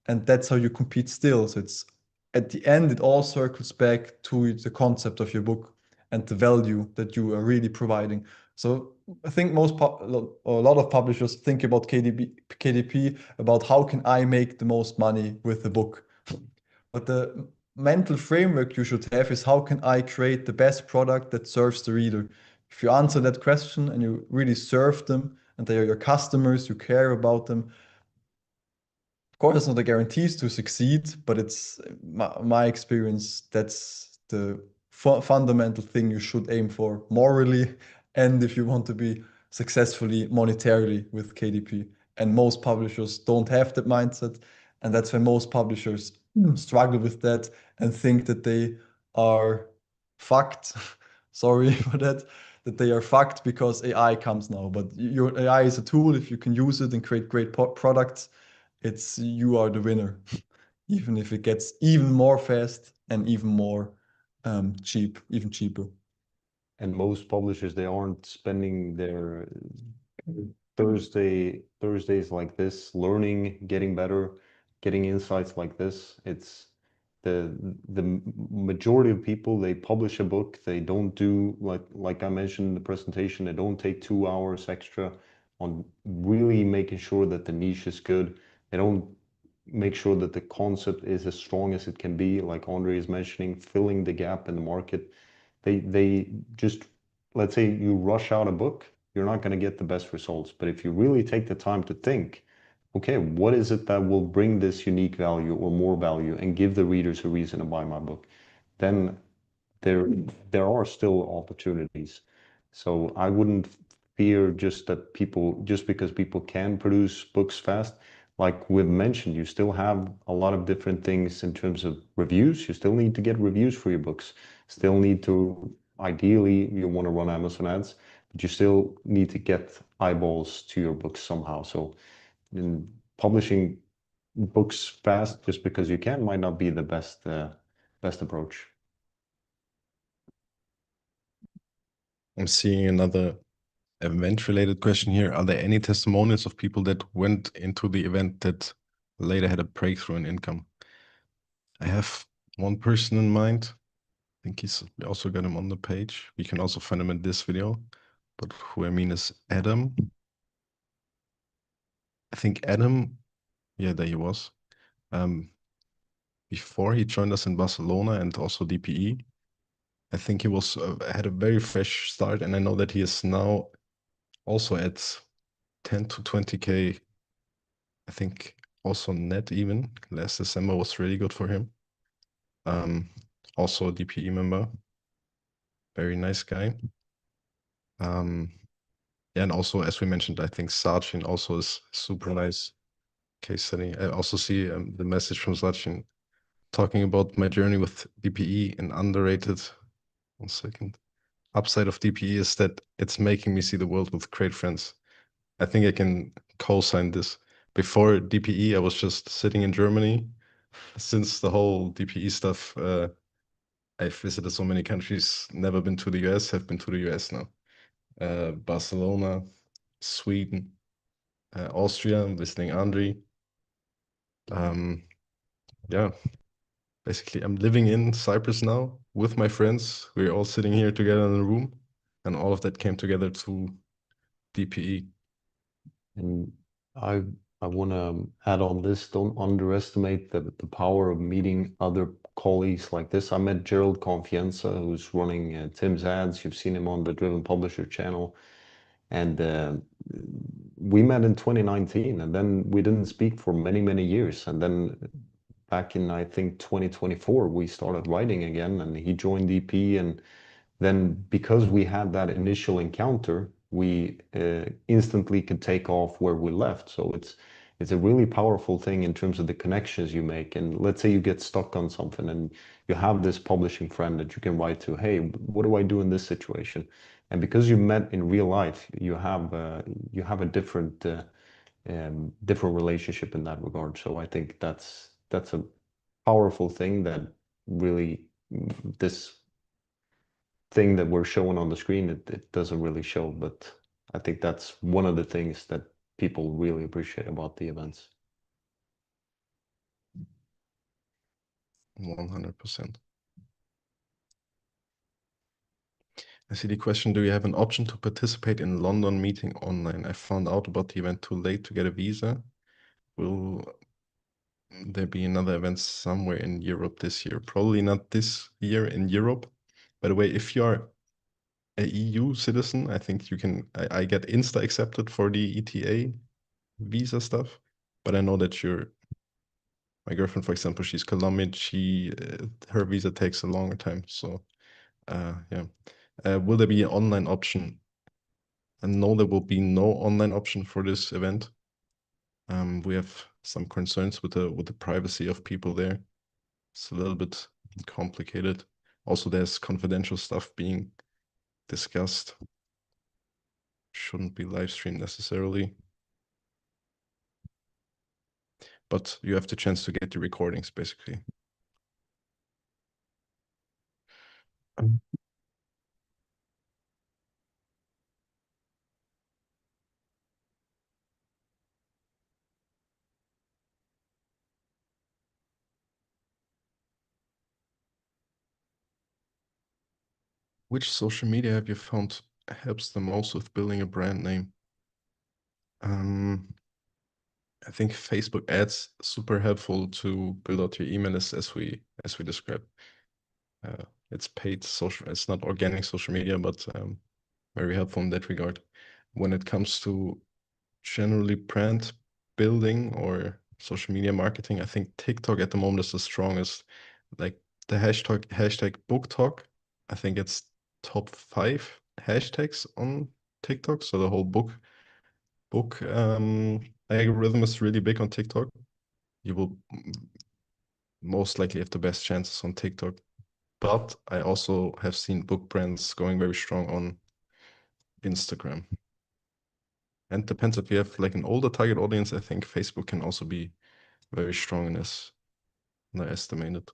and that's how you compete still. So it's at the end, it all circles back to the concept of your book and the value that you are really providing. So I think a lot of publishers think about KDP, about how can I make the most money with the book. But the mental framework you should have is how can I create the best product that serves the reader? If you answer that question and you really serve them and they are your customers, you care about them, of course, it's not a guarantee to succeed, but it's my experience, that's the fundamental thing you should aim for morally and if you want to be successfully monetarily with KDP. And most publishers don't have that mindset. And that's why most publishers struggle with that and think that they are fucked. Sorry for that they are fucked because AI comes now. But your AI is a tool. If you can use it and create great products, you are the winner, even if it gets even more fast and even more cheap, even cheaper. And most publishers, they aren't spending their Thursdays like this, learning, getting better, getting insights like this. It's the majority of people, they publish a book, they don't do like I mentioned in the presentation, they don't take 2 hours extra on really making sure that the niche is good. They don't make sure that the concept is as strong as it can be, like Andre is mentioning, filling the gap in the market. They just, let's say you rush out a book, you're not going to get the best results. But if you really take the time to think, okay, what is it that will bring this unique value or more value and give the readers a reason to buy my book, then there are still opportunities. So I wouldn't fear just because people can produce books fast. Like we've mentioned, you still have a lot of different things in terms of reviews. You still need to get reviews for your books. Still need to, ideally, you want to run Amazon ads, but you still need to get eyeballs to your books somehow. So in publishing books fast just because you can might not be the best approach. I'm seeing another event-related question here. Are there any testimonials of people that went into the event that later had a breakthrough in income? I have one person in mind. I think we also got him on the page. We can also find him in this video. but who I mean is Adam. I think Adam, yeah, there he was. Before he joined us in Barcelona and also DPE, I think he was had a very fresh start, and I know that he is now also at 10 to 20K. I think also net even. Last December was really good for him. Also a DPE member. Very nice guy. Yeah, and also as we mentioned, I think Sachin also is super nice case study. I also see the message from Sachin talking about my journey with DPE and underrated. 1 second. Upside of DPE is that it's making me see the world with great friends. I think I can co-sign this. Before DPE, I was just sitting in Germany. Since the whole DPE stuff, I've visited so many countries, never been to the US, have been to the US now. Barcelona, Sweden, Austria, I'm visiting Andri. Yeah, basically I'm living in Cyprus now with my friends. We're all sitting here together in a room, and all of that came together to DPE. And I I want to add on this, don't underestimate the power of meeting other colleagues like this. I met Gerald Confianza, who's running Tim's ads. You've seen him on the Driven Publisher channel. And we met in 2019, and then we didn't speak for many, many years. And then back in, I think, 2024, we started writing again, and he joined DP. And then because we had that initial encounter, we instantly could take off where we left. So it's a really powerful thing in terms of the connections you make. And let's say you get stuck on something and you have this publishing friend that you can write to, hey, what do I do in this situation? And because you met in real life, you have a different relationship in that regard. So I think that's a powerful thing that really this thing that we're showing on the screen, it doesn't really show, but I think that's one of the things that people really appreciate about the events. 100%. I see the question, do you have an option to participate in London meeting online? I found out about the event too late to get a visa. Will there be another event somewhere in Europe this year? Probably not this year in Europe. By the way, if you're a EU citizen, I think you can, I get Insta accepted for the ETA visa stuff, but I know that my girlfriend, for example, she's Colombian, her visa takes a longer time. So yeah. Will there be an online option? And no, there will be no online option for this event. We have some concerns with the privacy of people there. It's a little bit complicated. Also, there's confidential stuff being discussed. Shouldn't be live streamed necessarily. But you have the chance to get the recordings, basically. Which social media have you found helps the most with building a brand name? I think Facebook ads super helpful to build out your email list as we described. It's paid social, it's not organic social media, but very helpful in that regard. When it comes to generally brand building or social media marketing, I think TikTok at the moment is the strongest. Like the hashtag book talk, I think it's top 5 hashtags on TikTok. So the whole book algorithm is really big on TikTok. You will most likely have the best chances on TikTok. But I also have seen book brands going very strong on Instagram. And depends if you have like an older target audience, I think Facebook can also be very strong in this, underestimated.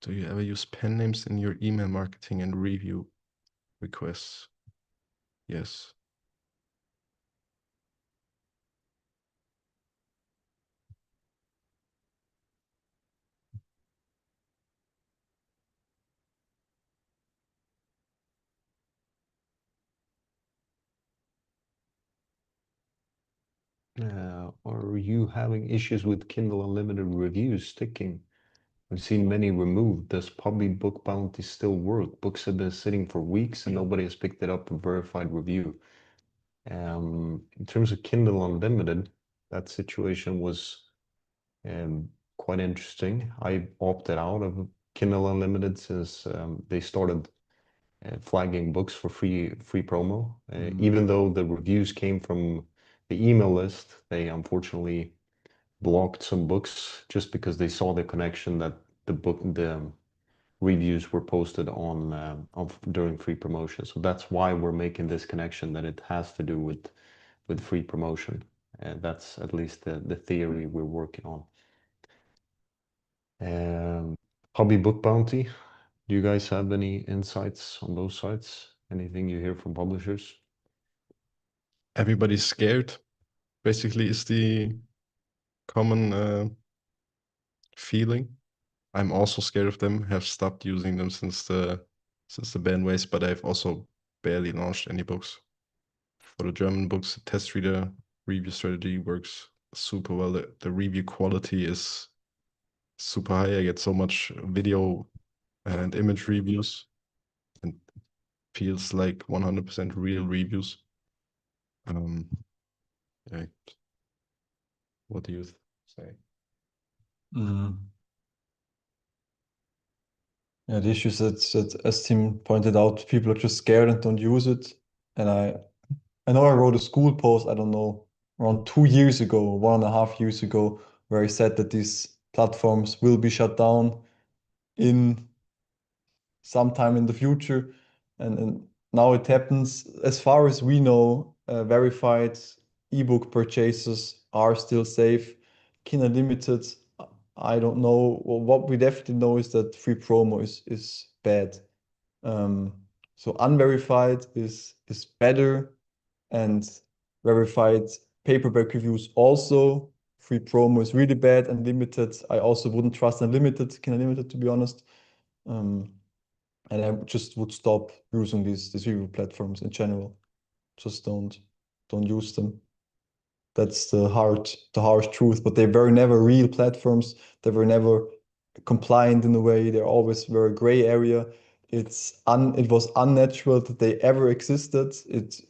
Do you ever use pen names in your email marketing and review requests? Yes. Are you having issues with Kindle Unlimited reviews sticking? I've seen many removed. Does public book bounty still work? Books have been sitting for weeks and nobody has picked it up a verified review. In terms of Kindle Unlimited, that situation was quite interesting. I opted out of Kindle Unlimited since they started flagging books for free promo. Even though the reviews came from the email list, they unfortunately blocked some books just because they saw the connection that the reviews were posted on during free promotion. So that's why we're making this connection, that it has to do with free promotion. That's at least the theory we're working on. Hobby Book Bounty. Do you guys have any insights on those sites? Anything you hear from publishers? Everybody's scared, basically, is the common feeling. I'm also scared of them, have stopped using them since the ban ways, but I've also barely launched any books. For the German books, the test reader review strategy works super well. The review quality is super high. I get so much video and image reviews, and feels like 100% real reviews. Yeah. What do you say? Yeah, the issue is that as Tim pointed out, people are just scared and don't use it. And I know I wrote a school post, I don't know, around 2 years ago, 1.5 years ago, where I said that these platforms will be shut down in sometime in the future. And now it happens. As far as we know, verified ebook purchases are still safe. Kindle Limited, I don't know. Well, what we definitely know is that free promo is bad. So unverified is better, and verified paperback reviews also. Free promo is really bad, and limited. I also wouldn't trust unlimited, Kindle Limited, to be honest. And I just would stop using these review platforms in general. Just don't use them. That's the harsh truth. But they were never real platforms. They were never compliant in a way. They're always very gray area. It was unnatural that they ever existed. It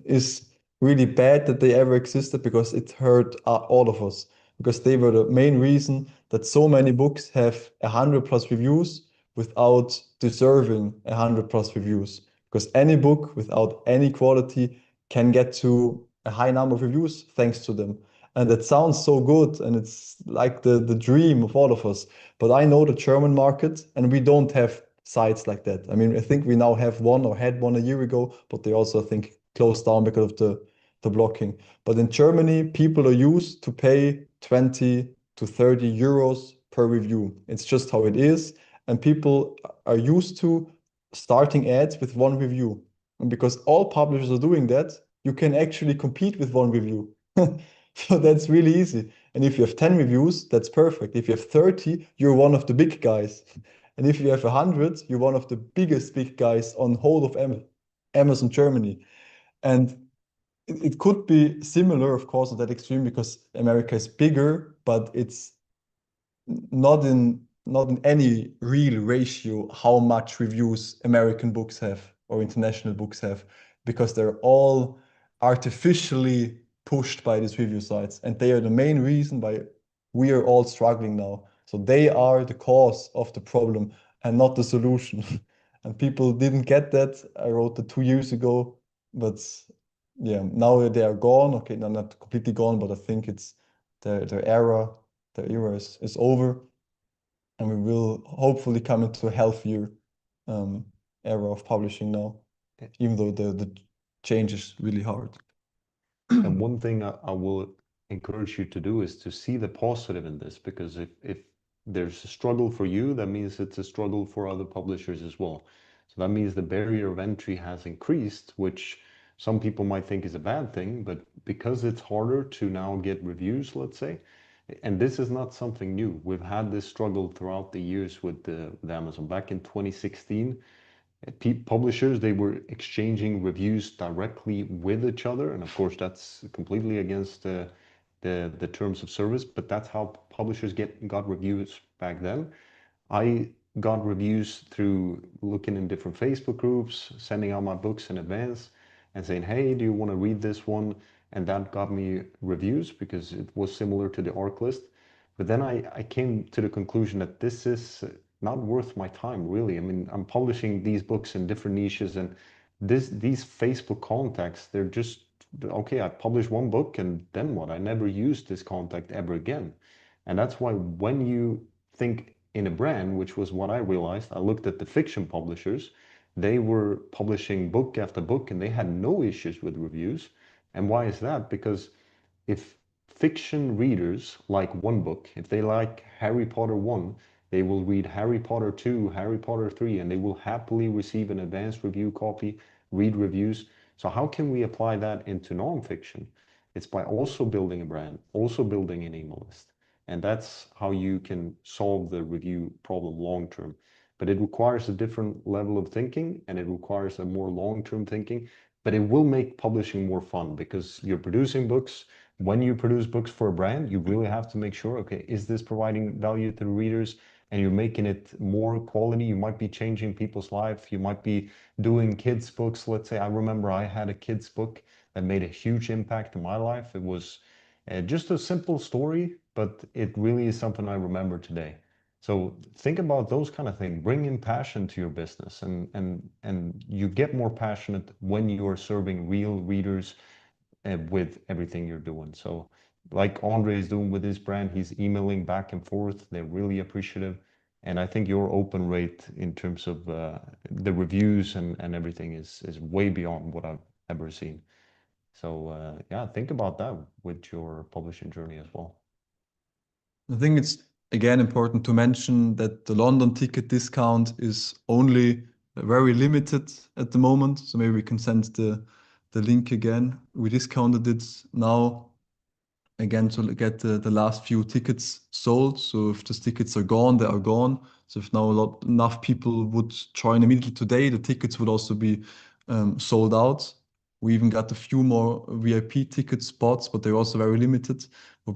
is really bad that they ever existed because it hurt all of us. Because they were the main reason that so many books have 100+ reviews without deserving 100+ reviews. Because any book without any quality can get to a high number of reviews thanks to them. And it sounds so good, and it's like the dream of all of us. But I know the German market, and we don't have sites like that. I mean, I think we now have one, or had one a year ago, but they also, I think, closed down because of the blocking. But in Germany, people are used to pay 20 to 30 euros per review. It's just how it is. And people are used to starting ads with one review. And because all publishers are doing that, you can actually compete with one review. So that's really easy. And if you have 10 reviews, that's perfect. If you have 30, you're one of the big guys. And if you have 100, you're one of the biggest big guys on whole of Amazon Germany. And it could be similar, of course, at that extreme because America is bigger, but it's not in any real ratio how much reviews American books have or international books have, because they're all artificially pushed by these review sites, and they are the main reason why we are all struggling now. So they are the cause of the problem and not the solution. And people didn't get that. I wrote it 2 years ago, but yeah, now they are gone. Okay, they're not completely gone, but I think it's their era is over, and we will hopefully come into a healthier era of publishing now, even though the change is really hard. And one thing I will encourage you to do is to see the positive in this, because if there's a struggle for you, that means it's a struggle for other publishers as well. So that means the barrier of entry has increased, which some people might think is a bad thing, but because it's harder to now get reviews, let's say, and this is not something new. We've had this struggle throughout the years with Amazon. Back in 2016, Publishers, they were exchanging reviews directly with each other, and of course that's completely against the terms of service, but that's how publishers got reviews back then. I got reviews through looking in different Facebook groups, sending out my books in advance and saying, hey, do you want to read this one? And that got me reviews because it was similar to the ARC list. But then I came to the conclusion that this is not worth my time, really. I mean, I'm publishing these books in different niches, and these Facebook contacts, they're just, okay, I published one book and then what? I never used this contact ever again. And that's why when you think in a brand, which was what I realized, I looked at the fiction publishers, they were publishing book after book and they had no issues with reviews. And why is that? Because if fiction readers like one book, if they like Harry Potter 1, they will read Harry Potter 2, Harry Potter 3, and they will happily receive an advanced review copy, read reviews. So how can we apply that into nonfiction? It's by also building a brand, also building an email list. And that's how you can solve the review problem long term. But it requires a different level of thinking, and it requires a more long-term thinking. But it will make publishing more fun because you're producing books. When you produce books for a brand, you really have to make sure, okay, is this providing value to the readers? And you're making it more quality. You might be changing people's life. You might be doing kids' books. Let's say I remember I had a kids' book that made a huge impact in my life. It was just a simple story, but it really is something I remember today. So think about those kind of things. Bring in passion to your business, and you get more passionate when you are serving real readers with everything you're doing. So like Andre is doing with his brand, he's emailing back and forth. They're really appreciative. And I think your open rate in terms of the reviews and everything is way beyond what I've ever seen. So yeah, think about that with your publishing journey as well. I think it's again important to mention that the London ticket discount is only very limited at the moment. So maybe we can send the link again. We discounted it now again to get the last few tickets sold. So if the tickets are gone, they are gone. So if now enough people would join immediately today, the tickets would also be sold out. We even got a few more VIP ticket spots, but they're also very limited. But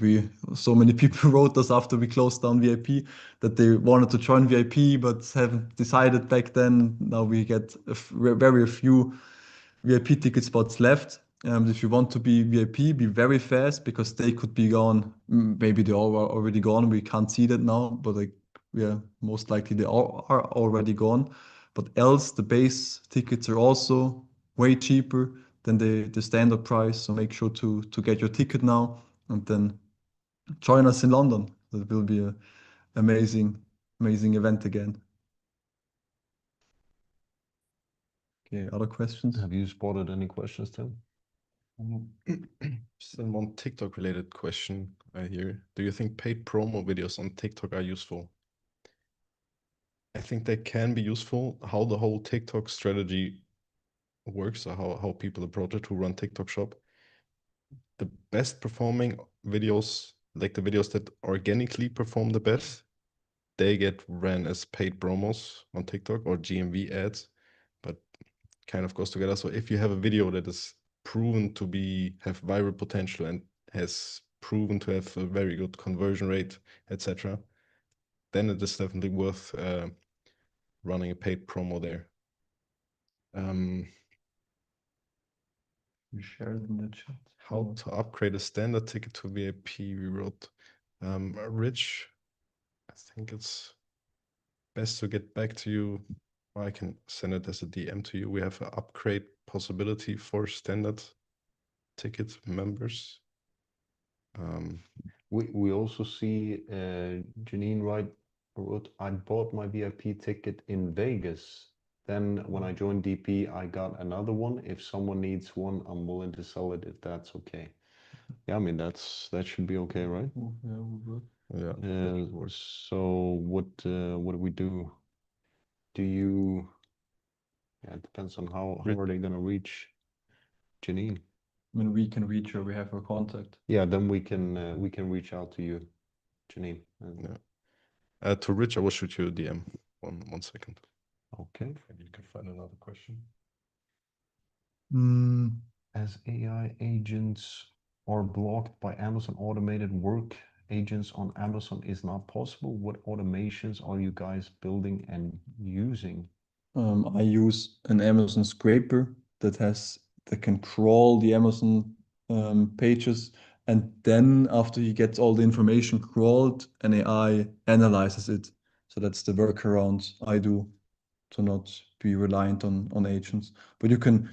so many people wrote us after we closed down VIP that they wanted to join VIP, but haven't decided back then. Now we get very few VIP ticket spots left. If you want to be VIP, be very fast because they could be gone. Maybe they all are already gone. We can't see that now, but like, yeah, most likely they all are already gone. But else, the base tickets are also way cheaper than the standard price. So make sure to get your ticket now and then join us in London. That will be an amazing event again. Okay, other questions? Have you spotted any questions, Tim? Still one TikTok related question here. Do you think paid promo videos on TikTok are useful? I think they can be useful. How the whole TikTok strategy works, or how people approach it who run TikTok shop. The best performing videos, like the videos that organically perform the best, they get ran as paid promos on TikTok or GMV ads, but kind of goes together. So if you have a video that is proven to have viral potential and has proven to have a very good conversion rate, etc., then it is definitely worth running a paid promo there. You shared in the chat. How to upgrade a standard ticket to VIP, we wrote. Rich, I think it's best to get back to you. I can send it as a DM to you. We have an upgrade possibility for standard ticket members. We also see Janine wrote, I bought my VIP ticket in Vegas. Then when I joined DP, I got another one. If someone needs one, I'm willing to sell it if that's okay. Yeah, I mean that should be okay, right? Yeah, we will. Yeah. So what do we do? Yeah, it depends on how are they gonna reach Janine. I mean, we can reach her. We have her contact. Yeah, then we can reach out to you, Janine. Yeah. To Rich, I will shoot you a DM. One second. Okay. Maybe you can find another question. As AI agents are blocked by Amazon automated work, agents on Amazon is not possible. What automations are you guys building and using? I use an Amazon scraper that can crawl the Amazon pages, and then after he gets all the information crawled, an AI analyzes it. So that's the workaround I do to not be reliant on agents. But you can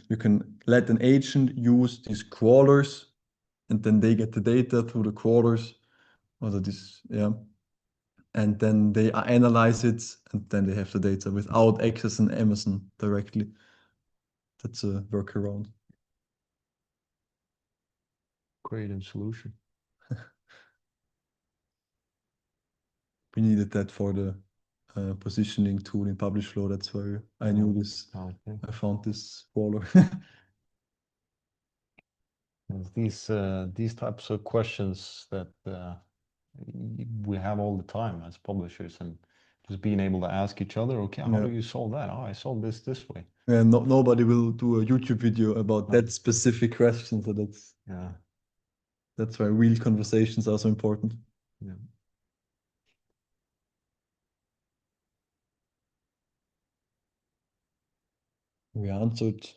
let an agent use these crawlers, and then they get the data through the crawlers, or this, yeah, and then they analyze it, and then they have the data without accessing Amazon directly. That's a workaround. Great solution. We needed that for the positioning tool in Publishflow. That's why I knew this. Okay. I found this crawler. These types of questions that we have all the time as publishers, and just being able to ask each other, okay, how do you solve that? Oh, I solved this way. And nobody will do a YouTube video about that specific question. So that's why real conversations are so important. Yeah. We answered.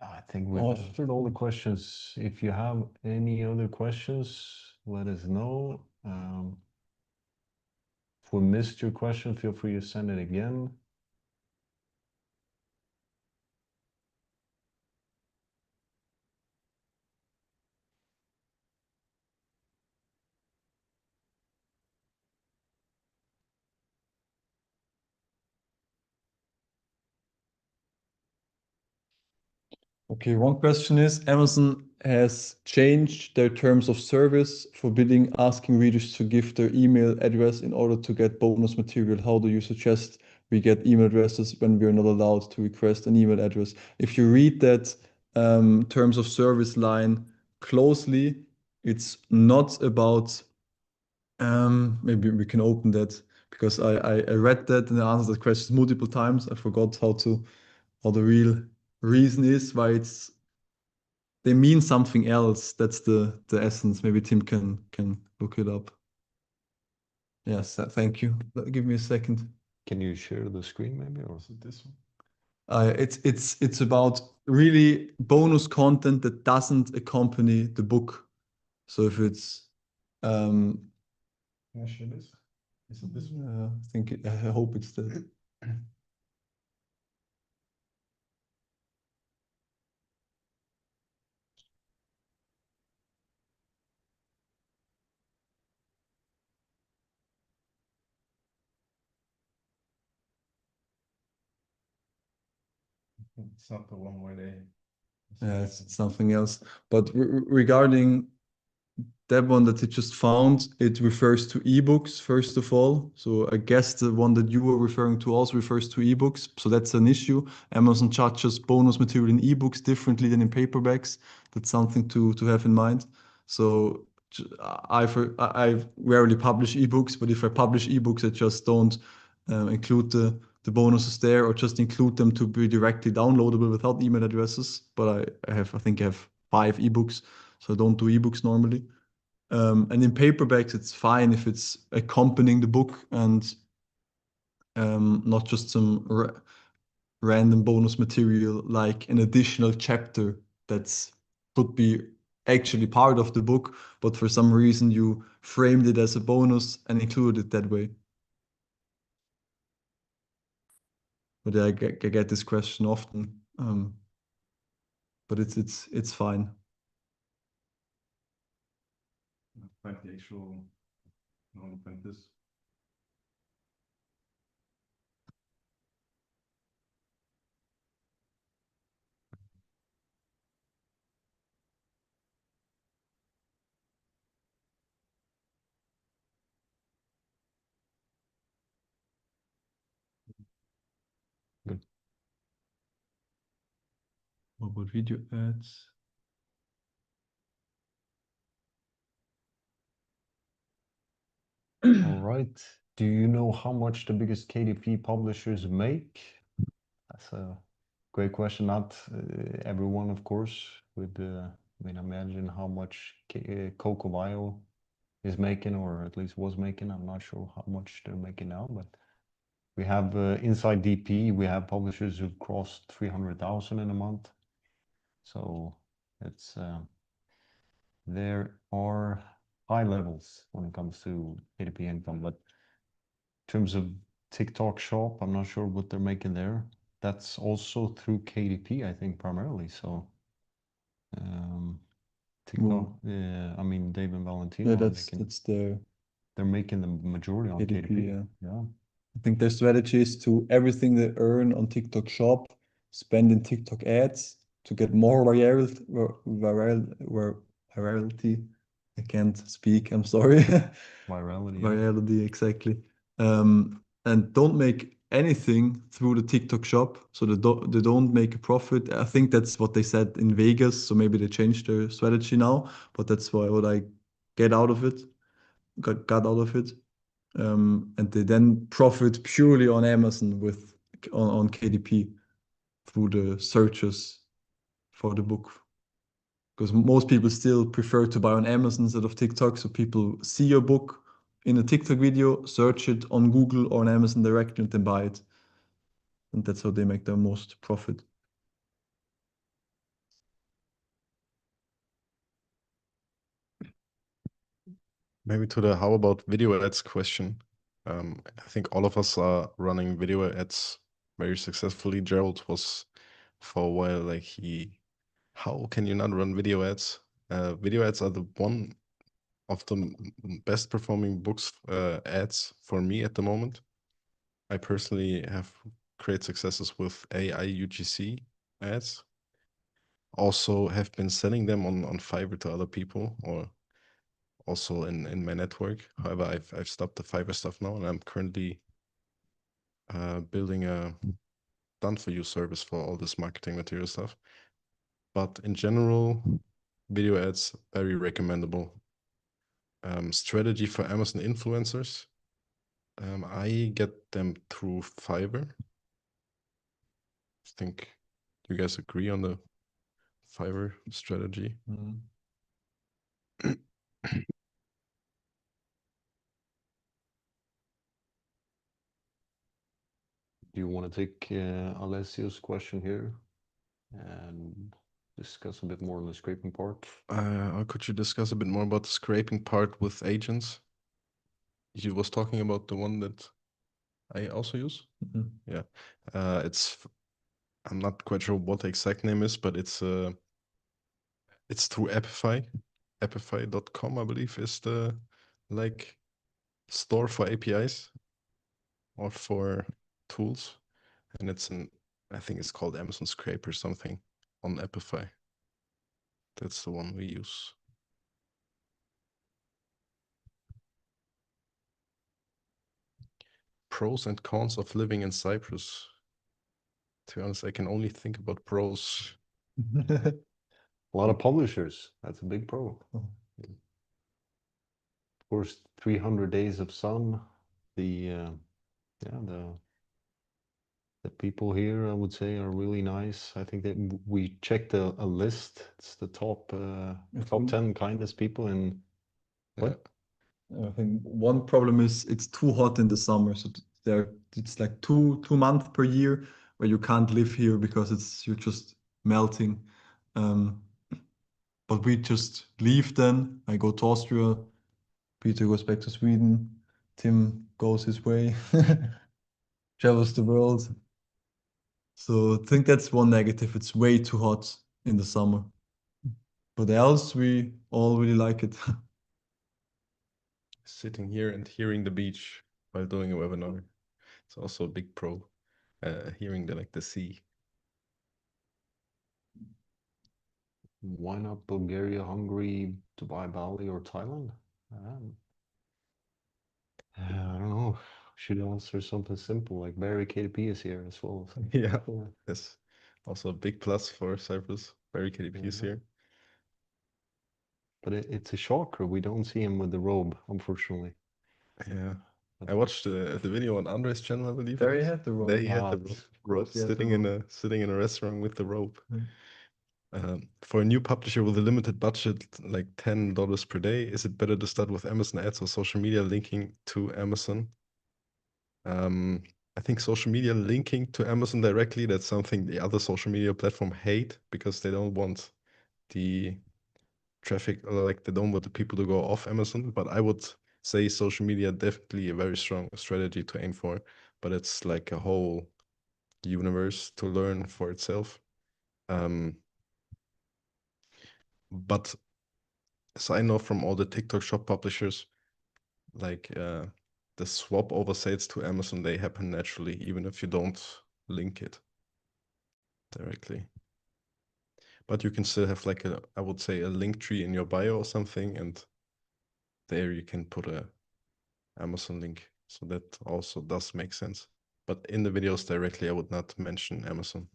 I think we answered all the questions. If you have any other questions, let us know. If we missed your question, feel free to send it again. Okay, one question is, Amazon has changed their terms of service, forbidding asking readers to give their email address in order to get bonus material. How do you suggest we get email addresses when we're not allowed to request an email address? If you read that terms of service line closely, it's not about, maybe we can open that, because I read that and I answered that question multiple times. I forgot how the real reason is why they mean something else. That's the essence. Maybe Tim can look it up. Yes, thank you. Give me a second. Can you share the screen maybe, or is it this one? It's about really bonus content that doesn't accompany the book. So if it's Can I share this? Is it this one? I hope it's that. It's not the one where they. Yeah, it's something else. But regarding that one that you just found, it refers to ebooks, first of all. So I guess the one that you were referring to also refers to ebooks. So that's an issue. Amazon charges bonus material in ebooks differently than in paperbacks. That's something to have in mind. So I rarely publish ebooks, but if I publish ebooks, I just don't include the bonuses there, or just include them to be directly downloadable without email addresses. But I think I have 5 ebooks, so I don't do ebooks normally. And in paperbacks, it's fine if it's accompanying the book and not just some random bonus material like an additional chapter that's could be actually part of the book, but for some reason you framed it as a bonus and included it that way. But I get this question often, but it's fine. Find the actual. I want to find this. Good. What about video ads? All right. Do you know how much the biggest KDP publishers make? That's a great question. Not everyone, of course, would, I mean, imagine how much Coco Bio is making, or at least was making. I'm not sure how much they're making now, but we have inside DP, we have publishers who've crossed 300,000 in a month. So it's there are high levels when it comes to KDP income, but in terms of TikTok Shop, I'm not sure what they're making there. That's also through KDP, I think, primarily. So TikTok, I mean, Dave and Valentino Yeah, are that's they're making the majority on KDP, KDP. yeah. I think their strategy is to everything they earn on TikTok Shop, spend in TikTok ads to get more virality. I can't speak, I'm sorry. Virality. Virality, exactly. And don't make anything through the TikTok Shop, so they don't make a profit. I think that's what they said in Vegas, so maybe they changed their strategy now, but that's what I got out of it. And they then profit purely on Amazon on KDP through the searches for the book. Because most people still prefer to buy on Amazon instead of TikTok. So people see your book in a TikTok video, search it on Google or on Amazon directly, and then buy it. And that's how they make their most profit. Maybe to the how about video ads question. I think all of us are running video ads very successfully. Gerald was for a while like how can you not run video ads? Video ads are the one of the best performing books ads for me at the moment. I personally have great successes with AI UGC ads. Also have been selling them on Fiverr to other people or also in my network. However, I've stopped the Fiverr stuff now, and I'm currently building a done for you service for all this marketing material stuff. But in general, video ads very recommendable. Strategy for Amazon influencers. I get them through Fiverr. I think you guys agree on the Fiverr strategy. Do you want to take Alessio's question here and discuss a bit more on the scraping part? Or could you discuss a bit more about the scraping part with agents? You was talking about the one that I also use. Yeah, I'm not quite sure what the exact name is, but it's through Epify. Epify.com, I believe, is the like store for APIs or for tools, and I think it's called Amazon Scrape or something on Epify. That's the one we use. Pros and cons of living in Cyprus. To be honest, I can only think about pros. A lot of publishers. That's a big pro. Of course, 300 days of sun. The people here, I would say, are really nice. I think that we checked a list. It's the top 10 kindest people in what? I think one problem is it's too hot in the summer. So it's like two months per year where you can't live here because you're just melting. But we just leave then. I go to Austria. Peter goes back to Sweden. Tim goes his way, travels the world. So I think that's one negative. It's way too hot in the summer. But else, we all really like it. Sitting here and hearing the beach while doing a webinar. It's also a big pro. Hearing the sea. Why not Bulgaria, Hungary, Dubai, Bali, or Thailand? I don't know. Should answer something simple like Barry KDP is here as well. Yeah, yes. Also a big plus for Cyprus. Barry KDP is here. But it's a shocker. We don't see him with the robe, unfortunately. Yeah. I watched the video on Andre's channel, I believe. There he had the rope. There he had Ah, the rope he had the sitting in a restaurant with the rope. Mm. For a new publisher with a limited budget, like $10 per day, is it better to start with Amazon ads or social media linking to Amazon? I think social media linking to Amazon directly, that's something the other social media platform hate because they don't want the traffic, or like they don't want the people to go off Amazon. But I would say social media definitely a very strong strategy to aim for, but it's like a whole universe to learn for itself. But as I know from all the TikTok shop publishers, like the swap over sales to Amazon, they happen naturally, even if you don't link it directly. But you can still have like I would say a link tree in your bio or something, and there you can put a Amazon link. So that also does make sense. But in the videos directly, I would not mention Amazon.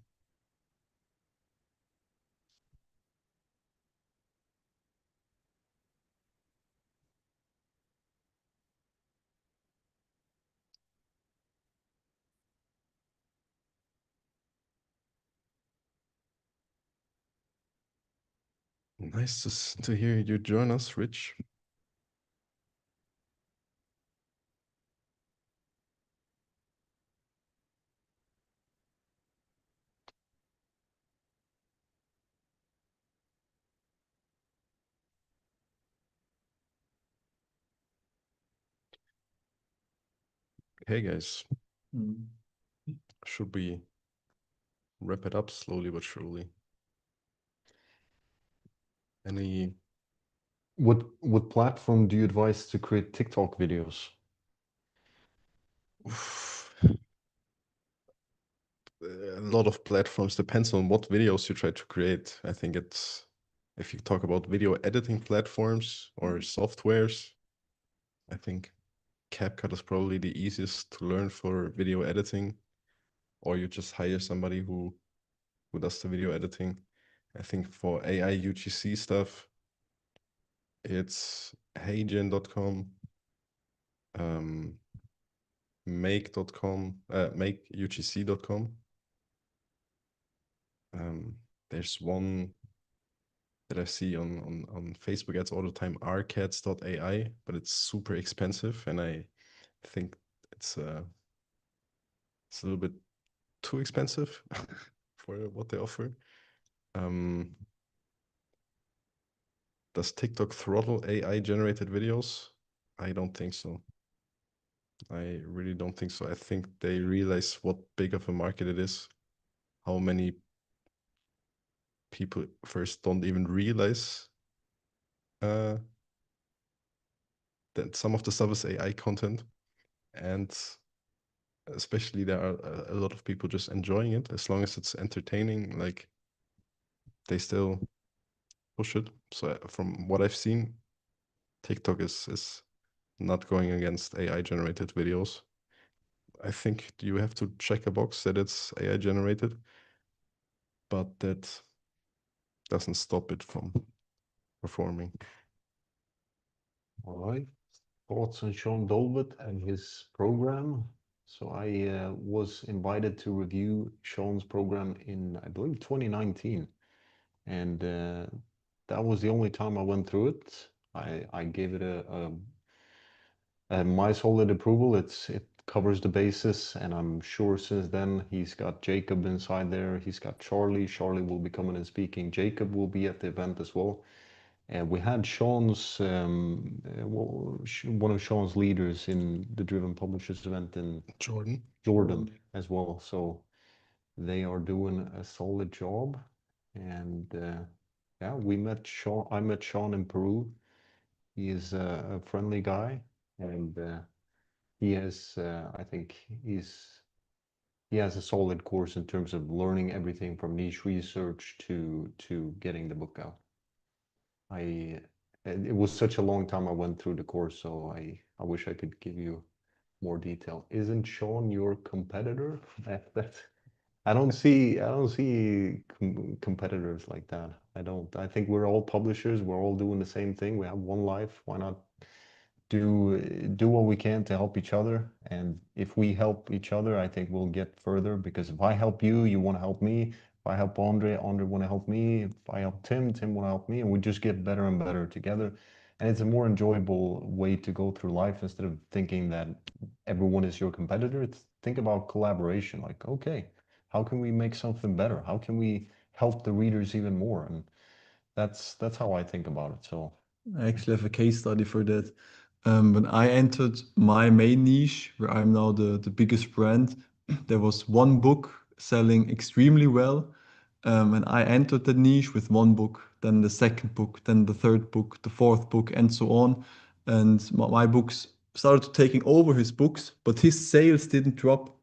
Nice to hear you join us, Rich. Hey guys, should we wrap it up slowly but surely? Any What platform do you advise to create TikTok videos? a lot of platforms, depends on what videos you try to create. I think it's, if you talk about video editing platforms or softwares, I think CapCut is probably the easiest to learn for video editing, or you just hire somebody who does the video editing. I think for AI UGC stuff, it's heygen.com, make.com, makeugc.com. There's one that I see on Facebook ads all the time, rcats.ai, but it's super expensive, and I think it's a little bit too expensive for what they offer. Does TikTok throttle AI generated videos? I don't think so. I really don't think so. I think they realize what big of a market it is, how many people first don't even realize that some of the stuff is AI content, and especially there are a lot of people just enjoying it. As long as it's entertaining, like they still push it. So from what I've seen, TikTok is not going against AI generated videos. I think you have to check a box that it's AI generated, but that doesn't stop it from performing. All right. Thoughts on Sean Dolbert and his program. So I was invited to review Sean's program in, I believe, 2019. And that was the only time I went through it. I gave it my solid approval. It covers the basis, and I'm sure since then he's got Jacob inside there. He's got Charlie. Charlie will be coming and speaking. Jacob will be at the event as well. And we had Sean's one of Sean's leaders in the Driven Publishers event in Jordan as well. So they are doing a solid job. And yeah, we met Sean. I met Sean in Peru. He is a friendly guy, and he has, I think, he has a solid course in terms of learning everything from niche research to getting the book out. It was such a long time I went through the course, so I wish I could give you more detail. Isn't Sean your competitor? I don't see competitors like that. I don't. I think we're all publishers. We're all doing the same thing. We have one life. Why not do what we can to help each other. And if we help each other, I think we'll get further, because if I help you, you want to help me. If I help Andre, Andre want to help me. If I help Tim, Tim want to help me, and we just get better and better together. And it's a more enjoyable way to go through life, instead of thinking that everyone is your competitor. It's think about collaboration. Like, okay, how can we make something better? How can we help the readers even more? And that's how I think about it. So I actually have a case study for that. When I entered my main niche, where I'm now the biggest brand, there was one book selling extremely well. And I entered the niche with one book, then the second book, then the third book, the fourth book, and so on. And my books started taking over his books, but his sales didn't drop.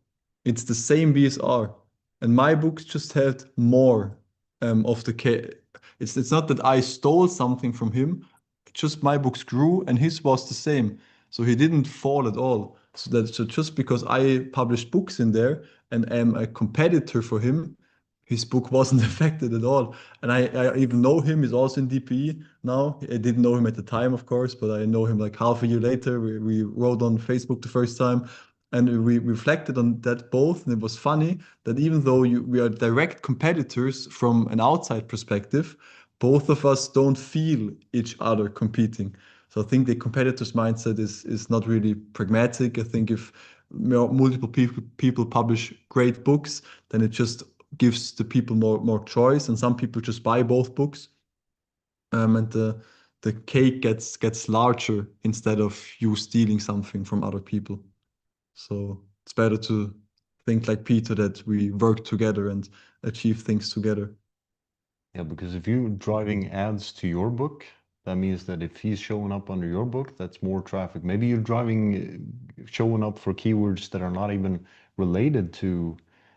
It's the same BSR. And my books just had more of the it's not that I stole something from him, just my books grew and his was the same. So he didn't fall at all. So just because I published books in there and am a competitor for him, his book wasn't affected at all. And I even know him. He's also in DPE now. I didn't know him at the time, of course, but I know him like half a year later. We wrote on Facebook the first time. And we reflected on that both, and it was funny that even though we are direct competitors from an outside perspective, both of us don't feel each other competing. So I think the competitor's mindset is not really pragmatic. I think if multiple people publish great books, then it just gives the people more choice, and some people just buy both books, and the cake gets larger instead of you stealing something from other people. So it's better to think like Peter, that we work together and achieve things together. yeah, because if you're driving ads to your book, that means that if he's showing up under your book, that's more traffic. Maybe you're showing up for keywords that are not even related to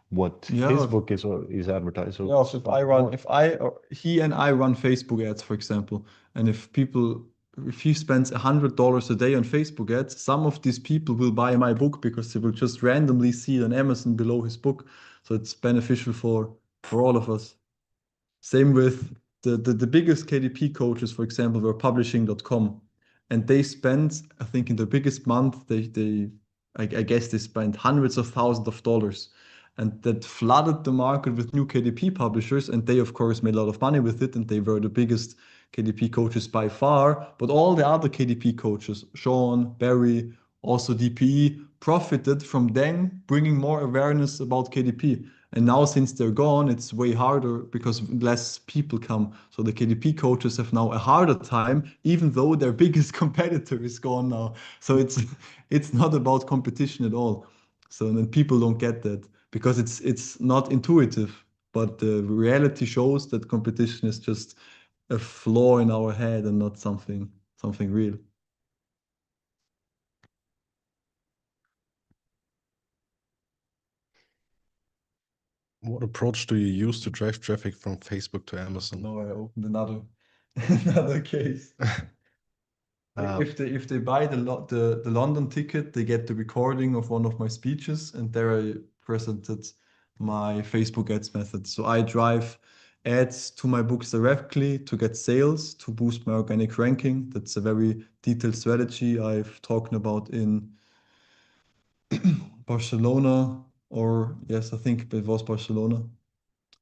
what his book is advertised. So yeah, so he and I run Facebook ads, for example, and if he spends $100 a day on Facebook ads, some of these people will buy my book because they will just randomly see it on Amazon below his book. So it's beneficial for all of us. Same with the biggest KDP coaches, for example, were publishing.com. And they spent, I think in their biggest month, I guess they spent hundreds of thousands of dollars. And that flooded the market with new KDP publishers. And they, of course, made a lot of money with it. And they were the biggest KDP coaches by far. But all the other KDP coaches, Sean, Barry, also DPE, profited from them bringing more awareness about KDP. And now, since they're gone, it's way harder because less people come. So the KDP coaches have now a harder time, even though their biggest competitor is gone now. So it's not about competition at all. So then people don't get that because it's not intuitive. But the reality shows that competition is just a flaw in our head and not something real. What approach do you use to drive traffic from Facebook to Amazon? No, I opened another case. If they buy the London ticket, they get the recording of one of my speeches, and there I presented my Facebook ads method. So I drive ads to my books directly to get sales, to boost my organic ranking. That's a very detailed strategy I've talked about in Barcelona, or yes, I think it was Barcelona.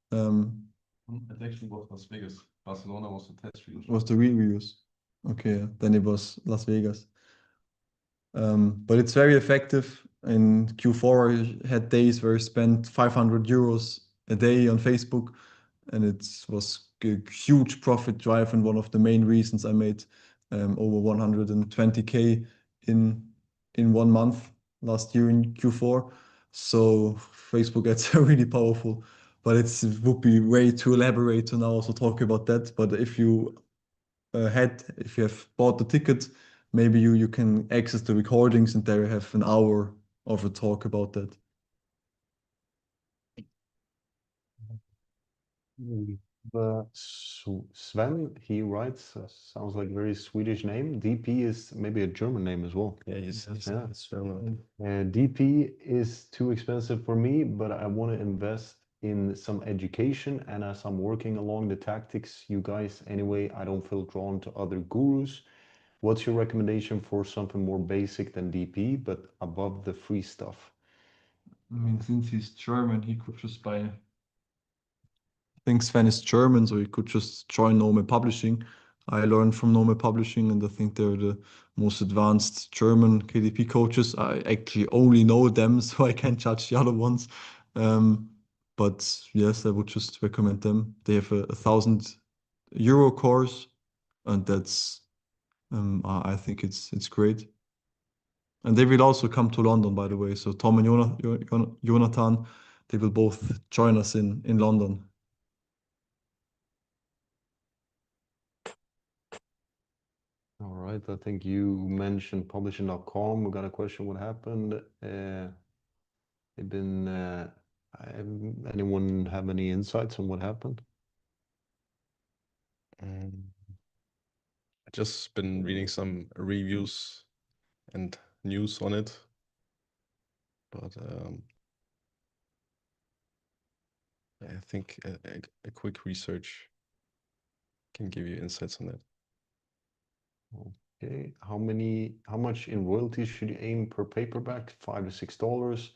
It actually was Las Vegas. Barcelona was the test reuse. Was the real use. Okay, then it was Las Vegas. But it's very effective. In Q4, I had days where I spent 500 euros a day on Facebook, and it was a huge profit drive, and one of the main reasons I made over 120K in 1 month last year in Q4. So Facebook ads are really powerful, but it would be way too elaborate to now also talk about that. But if you have bought the ticket, maybe you can access the recordings, and there have an hour of a talk about that. Sven, he writes, sounds like a very Swedish name. DP is maybe a German name as well. Yeah, he's Yeah. German. DP is too expensive for me, but I want to invest in some education. And as I'm working along the tactics, you guys, anyway, I don't feel drawn to other gurus. What's your recommendation for something more basic than DP, but above the free stuff? I mean, since he's German, he could just buy. I think Sven is German, so he could just join Normal Publishing. I learned from Normal Publishing, and I think they're the most advanced German KDP coaches. I actually only know them, so I can't judge the other ones. But yes, I would just recommend them. They have a 1,000 euro course, and that's I think it's great. And they will also come to London, by the way. So Tom and Jonathan, they will both join us in London. All right, I think you mentioned publishing.com. We got a question, what happened? Anyone have any insights on what happened? I just been reading some reviews and news on it, but I think a quick research can give you insights on that. Okay, how much in royalties should you aim per paperback? $5 to $6.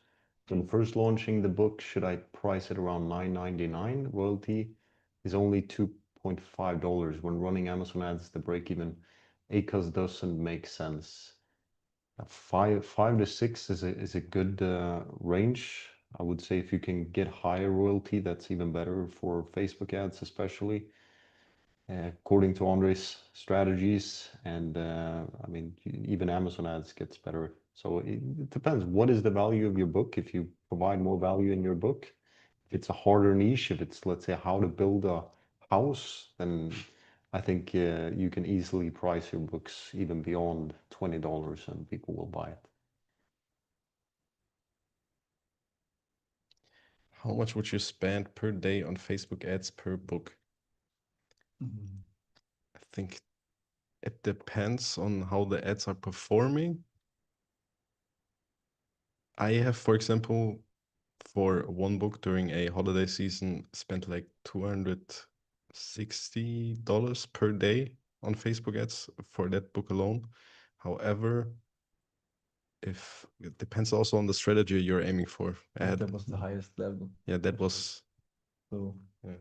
When first launching the book, should I price it around $9.99? Royalty is only $2.5. When running Amazon ads, the break-even ACOS doesn't make sense. Five to six is a good range. I would say if you can get higher royalty, that's even better for Facebook ads, especially. According to Andre's strategies, and I mean, even Amazon ads gets better. So it depends. What is the value of your book? If you provide more value in your book, if it's a harder niche, if it's, let's say, how to build a house, then I think you can easily price your books even beyond $20 and people will buy it. How much would you spend per day on Facebook ads per book? I think it depends on how the ads are performing. I have, for example, for one book during a holiday season, spent like $260 per day on Facebook ads for that book alone. However, if it depends also on the strategy you're aiming for. That was the highest level. Yeah, that was. So yeah.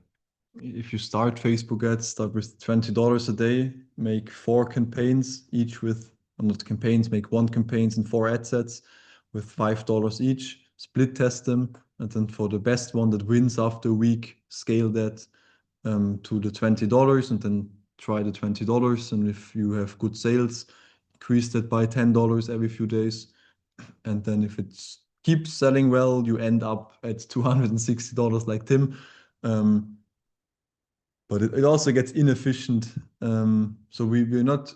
If you start Facebook ads, start with $20 a day, make 4 campaigns, each with, not campaigns, make 1 campaigns and 4 ad sets with $5 each, split test them, and then for the best one that wins after a week, scale that to the $20 and then try the $20. And if you have good sales, increase that by $10 every few days. And then if it keeps selling well, you end up at $260 like Tim. But it also gets inefficient. So we're not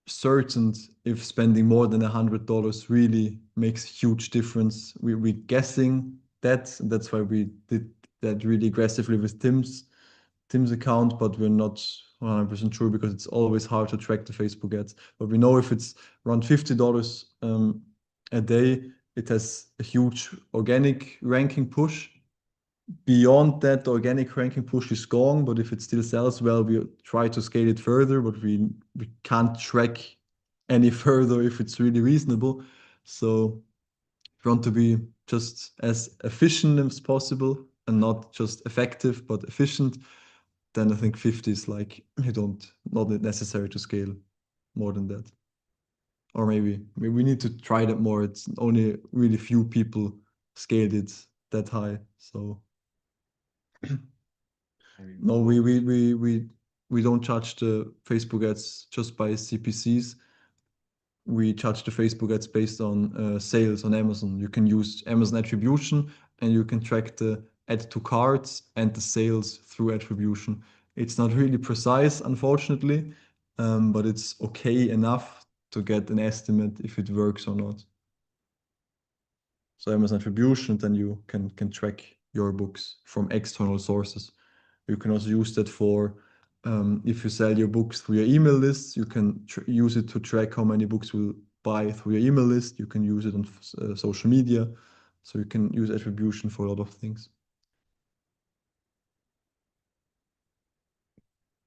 certain if spending more than $100 really makes a huge difference. We're guessing that, and that's why we did that really aggressively with Tim's account, but we're not 100% sure because it's always hard to track the Facebook ads. But we know if it's around $50 a day, it has a huge organic ranking push. Beyond that, the organic ranking push is gone, but if it still sells well, we try to scale it further, but we can't track any further if it's really reasonable. So we want to be just as efficient as possible and not just effective, but efficient. Then I think 50 is like, not necessary to scale more than that. Or maybe we need to try that more. It's only really few people scaled it that high. So no, we don't charge the Facebook ads just by CPCs. We charge the Facebook ads based on sales on Amazon. You can use Amazon attribution and you can track the add to carts and the sales through attribution. It's not really precise, unfortunately, but it's okay enough to get an estimate if it works or not. So Amazon attribution, then you can track your books from external sources. You can also use that for if you sell your books through your email list, you can use it to track how many books will buy through your email list. You can use it on social media. So you can use attribution for a lot of things.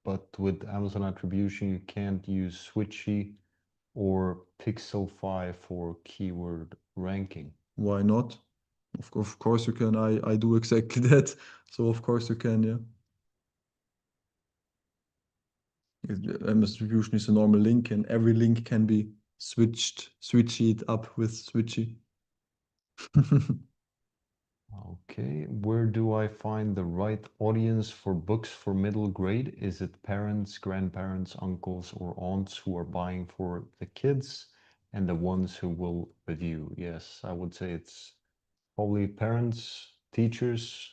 But with Amazon attribution, you can't use Switchy or Pixel 5 for keyword ranking? Why not? Of course you can. I do exactly that. So of course you can, yeah. Distribution is a normal link, and every link can be switchy it up with switchy. Okay, where do I find the right audience for books for middle grade? Is it parents, grandparents, uncles, or aunts who are buying for the kids and the ones who will review? Yes, I would say it's probably parents, teachers,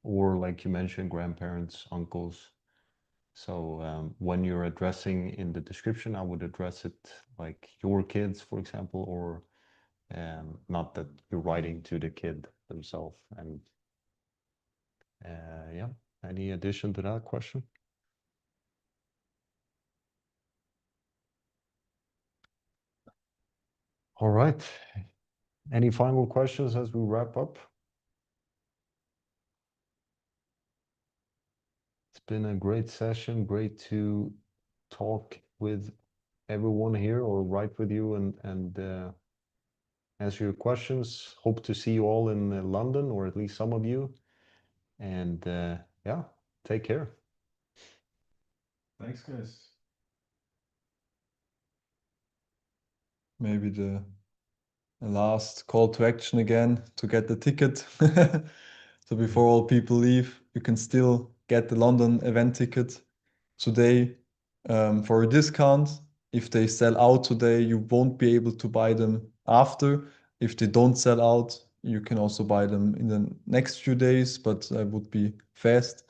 or like you mentioned, grandparents, uncles. So when you're addressing in the description, I would address it like your kids, for example, or not that you're writing to the kid themselves. And yeah, any addition to that question? All right. Any final questions as we wrap up? It's been a great session. Great to talk with everyone here or write with you and answer your questions. Hope to see you all in London, or at least some of you. And yeah, take care. Thanks, guys. Maybe the last call to action again to get the ticket. So before all people leave, you can still get the London event ticket today for a discount. If they sell out today, you won't be able to buy them after. If they don't sell out, you can also buy them in the next few days, but that would be fast.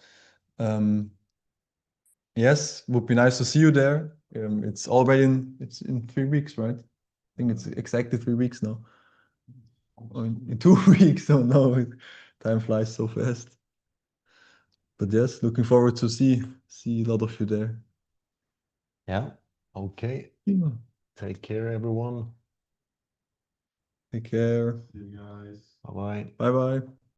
Yes, would be nice to see you there. It's it's in 3 weeks, right? I think it's exactly 3 weeks now. Or in 2 weeks. Oh no, time flies so fast. But yes, looking forward to see a lot of you there. Yeah. Okay. Yeah. Take care, everyone. Take care. See you guys. Bye-bye. Bye bye.